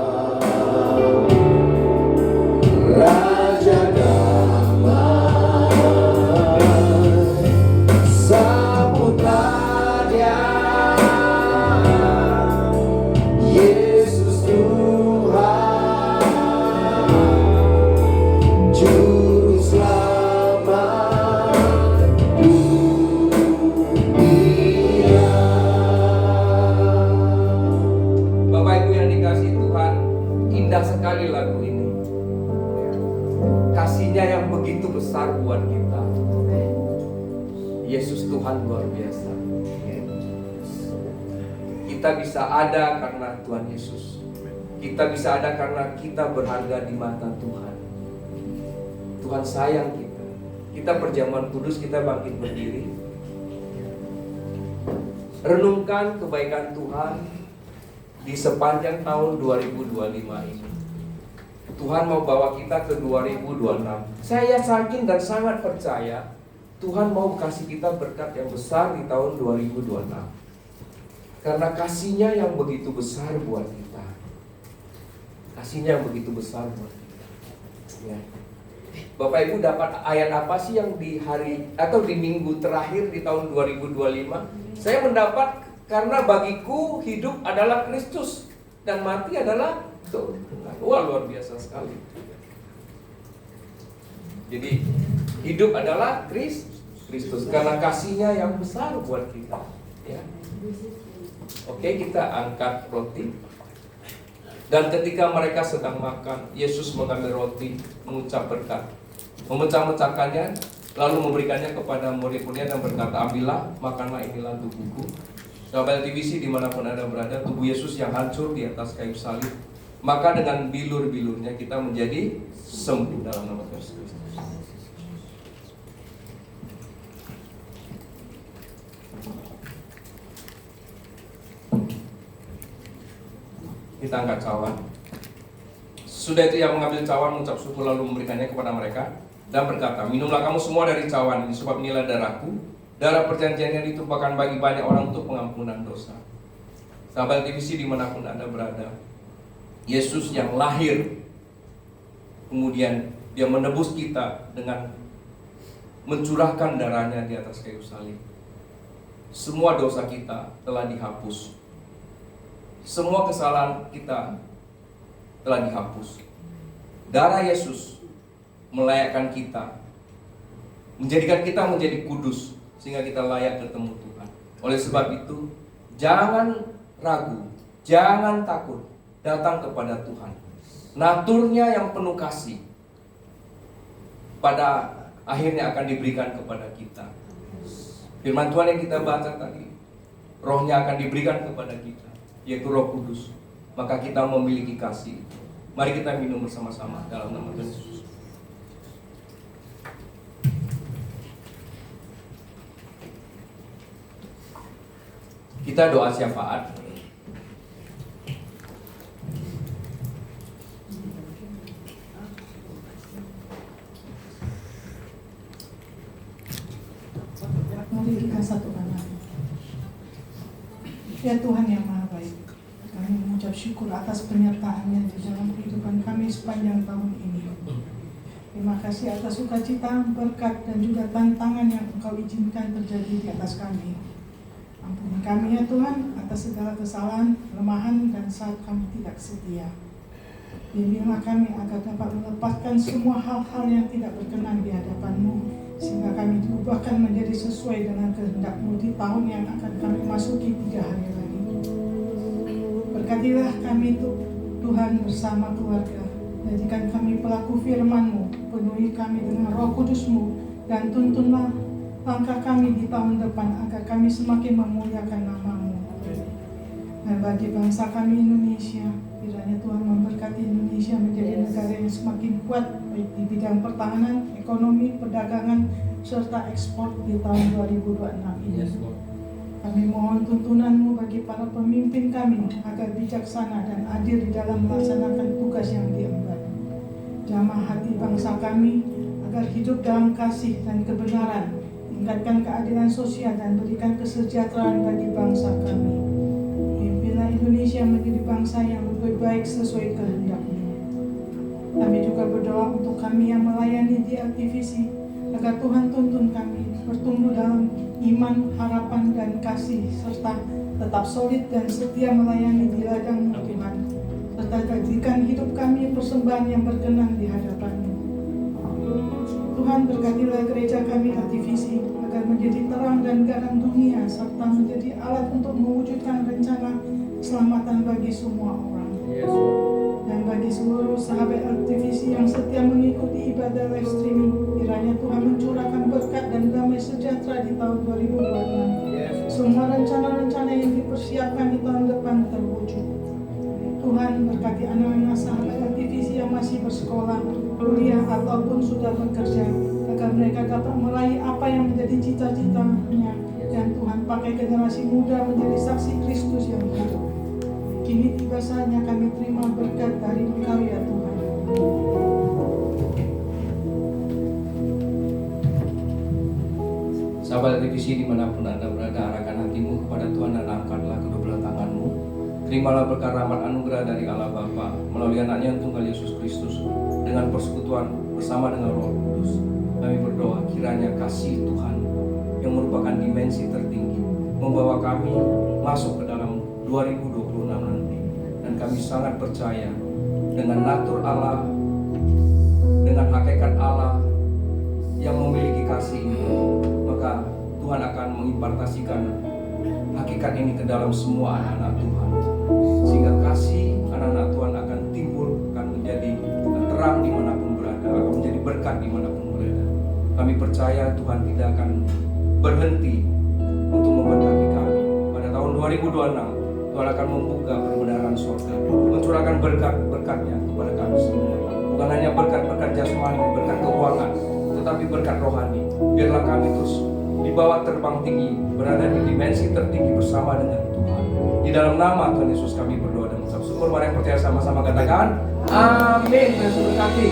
Raja damai. Sambutlah Dia, Yesus Tuhan, Juru Selamat dunia. Bapak Ibu yang dikasihi Tuhan, indah sekali lagu ini. Kasihnya yang begitu besar buat kita. Yesus Tuhan luar biasa. Kita bisa ada karena Tuhan Yesus. Kita bisa ada karena kita berharga di mata Tuhan. Tuhan sayang kita. Kita perjamuan kudus, kita bangkit berdiri. Renungkan kebaikan Tuhan di sepanjang tahun 2025 ini. Tuhan mau bawa kita ke 2026. Saya yakin dan sangat percaya Tuhan mau kasih kita berkat yang besar di tahun 2026. Karena kasihnya yang begitu besar buat kita. Kasihnya yang begitu besar buat kita. Ya. Bapak Ibu dapat ayat apa sih yang di hari atau di minggu terakhir di tahun 2025? Saya mendapat karena bagiku hidup adalah Kristus dan mati adalah Tuhan. Wah, luar biasa sekali. Jadi hidup adalah Kristus karena kasihnya yang besar buat kita. Ya. Oke, kita angkat roti. Dan ketika mereka sedang makan, Yesus mengambil roti, mengucap berkat, memecah-mecahkannya, lalu memberikannya kepada murid-muridnya dan berkata, ambillah, makanlah, inilah tubuhku. Sahabat TVC dimanapun Anda berada, tubuh Yesus yang hancur di atas kayu salib, maka dengan bilur-bilurnya kita menjadi sembuh dalam nama Yesus Kristus. Kita angkat cawan. Sudah itu yang mengambil cawan mengucap syukur lalu memberikannya kepada mereka dan berkata, minumlah kamu semua dari cawan ini, sebab inilah darahku, darah perjanjian yang ditumpahkan bagi banyak orang untuk pengampunan dosa. Sahabat TVC dimanapun Anda berada, Yesus yang lahir, kemudian Dia menebus kita dengan mencurahkan darahnya di atas kayu salib. Semua dosa kita telah dihapus. Semua kesalahan kita telah dihapus. Darah Yesus melayakkan kita, menjadikan kita menjadi kudus, sehingga kita layak ketemu Tuhan. Oleh sebab itu, jangan ragu, jangan takut, datang kepada Tuhan. Naturnya yang penuh kasih pada akhirnya akan diberikan kepada kita. Firman Tuhan yang kita baca tadi, rohnya akan diberikan kepada kita, yaitu Roh Kudus. Maka kita memiliki kasih. Mari kita minum bersama-sama dalam nama Tuhan Yesus. Kita doa syafaat. Mari kita satukan hati. Ya Tuhan yang Maha Baik, kami mengucap syukur atas penyertaan-Nya di dalam kehidupan kami sepanjang tahun ini. Terima kasih atas sukacita, berkat, dan juga tantangan yang Engkau izinkan terjadi di atas kami. Ampuni kami ya Tuhan atas segala kesalahan, kelemahan, dan saat kami tidak setia. Bimbinglah kami agar dapat melepaskan semua hal-hal yang tidak berkenan di hadapan-Mu, sehingga kami diubahkan menjadi sesuai dengan kehendak-Mu di tahun yang akan kami masuki 3 hari lagi. Berkatilah kami Tuhan bersama keluarga. Jadikan kami pelaku firman-Mu, penuhi kami dengan Roh Kudus-Mu, dan tuntunlah langkah kami di tahun depan agar kami semakin memuliakan nama-Mu. Dan bagi bangsa kami Indonesia, kiranya Tuhan memberkati Indonesia menjadi negara yang semakin kuat baik di bidang pertahanan, ekonomi, perdagangan, serta ekspor di tahun 2026 ini. Kami mohon tuntunan-Mu bagi para pemimpin kami agar bijaksana dan adil di dalam melaksanakan tugas yang diemban. Jamah hati bangsa kami agar hidup dalam kasih dan kebenaran, tingkatkan keadilan sosial dan berikan kesejahteraan bagi bangsa kami. Pimpinlah Indonesia menjadi bangsa yang lebih baik sesuai kehendak-Mu. Kami juga berdoa untuk kami yang melayani di LTVC, agar Tuhan tuntun kami bertumbuh dalam iman, harapan, dan kasih, serta tetap solid dan setia melayani di ladang-Mu Tuhan, serta jadikan hidup kami persembahan yang berkenan di hadapan-Mu. Tuhan berkatilah gereja kami LTVC agar menjadi terang dan garam dunia, serta menjadi alat untuk mewujudkan rencana keselamatan bagi semua orang. Dan bagi seluruh sahabat LTVC yang setia mengikuti ibadah live streaming, kiranya Tuhan mencurahkan berkat dan damai sejahtera di tahun 2026. Semua rencana-rencana yang dipersiapkan di tahun depan terwujud. Tuhan berkati anak-anak sahabat LTVC yang masih bersekolah, kuliah, ataupun sudah bekerja, agar mereka dapat meraih apa yang menjadi cita-citanya, dan Tuhan pakai generasi muda menjadi saksi Kristus yang hidup. Kini tiba saatnya kami terima berkat dari Engkau ya Tuhan. Sahabat televisi dimanapun Anda berada, arahkan hatimu kepada Tuhan dan angkatlah kedua belah tanganmu. Terimalah berkat rahmat anugerah dari Allah Bapa melalui anaknya yang tunggal Yesus Kristus, dengan persekutuan bersama dengan Roh Kudus. Kami berdoa kiranya kasih Tuhan yang merupakan dimensi tertinggi membawa kami masuk ke dalam 2026 nanti. Dan kami sangat percaya dengan natur Allah, dengan hakikat Allah yang memiliki kasih ini, maka Tuhan akan mengimpartasikan hakikat ini ke dalam semua anak-anak Tuhan, sehingga kasih anak-anak Tuhan akan timbul, akan menjadi terang dimanapun berada, akan menjadi berkat dimanapun berada. Kami percaya Tuhan tidak akan berhenti untuk memberkati kami. Pada tahun 2026 Tuhan akan membuka perbenaran surga, mencurahkan berkat-berkatnya kepada kami semua. Bukan hanya berkat-berkat jasmani, berkat keuangan, tetapi berkat rohani. Biarlah kami terus dibawa terbang tinggi, berada di dimensi tertinggi bersama dengan Tuhan. Di dalam nama Tuhan Yesus kami berdoa dan mengucap syukur. Mari percaya sama-sama katakan amin. Yesus berkati.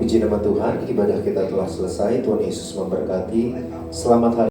Puji nama Tuhan, ibadah kita telah selesai. Tuhan Yesus memberkati. Selamat hari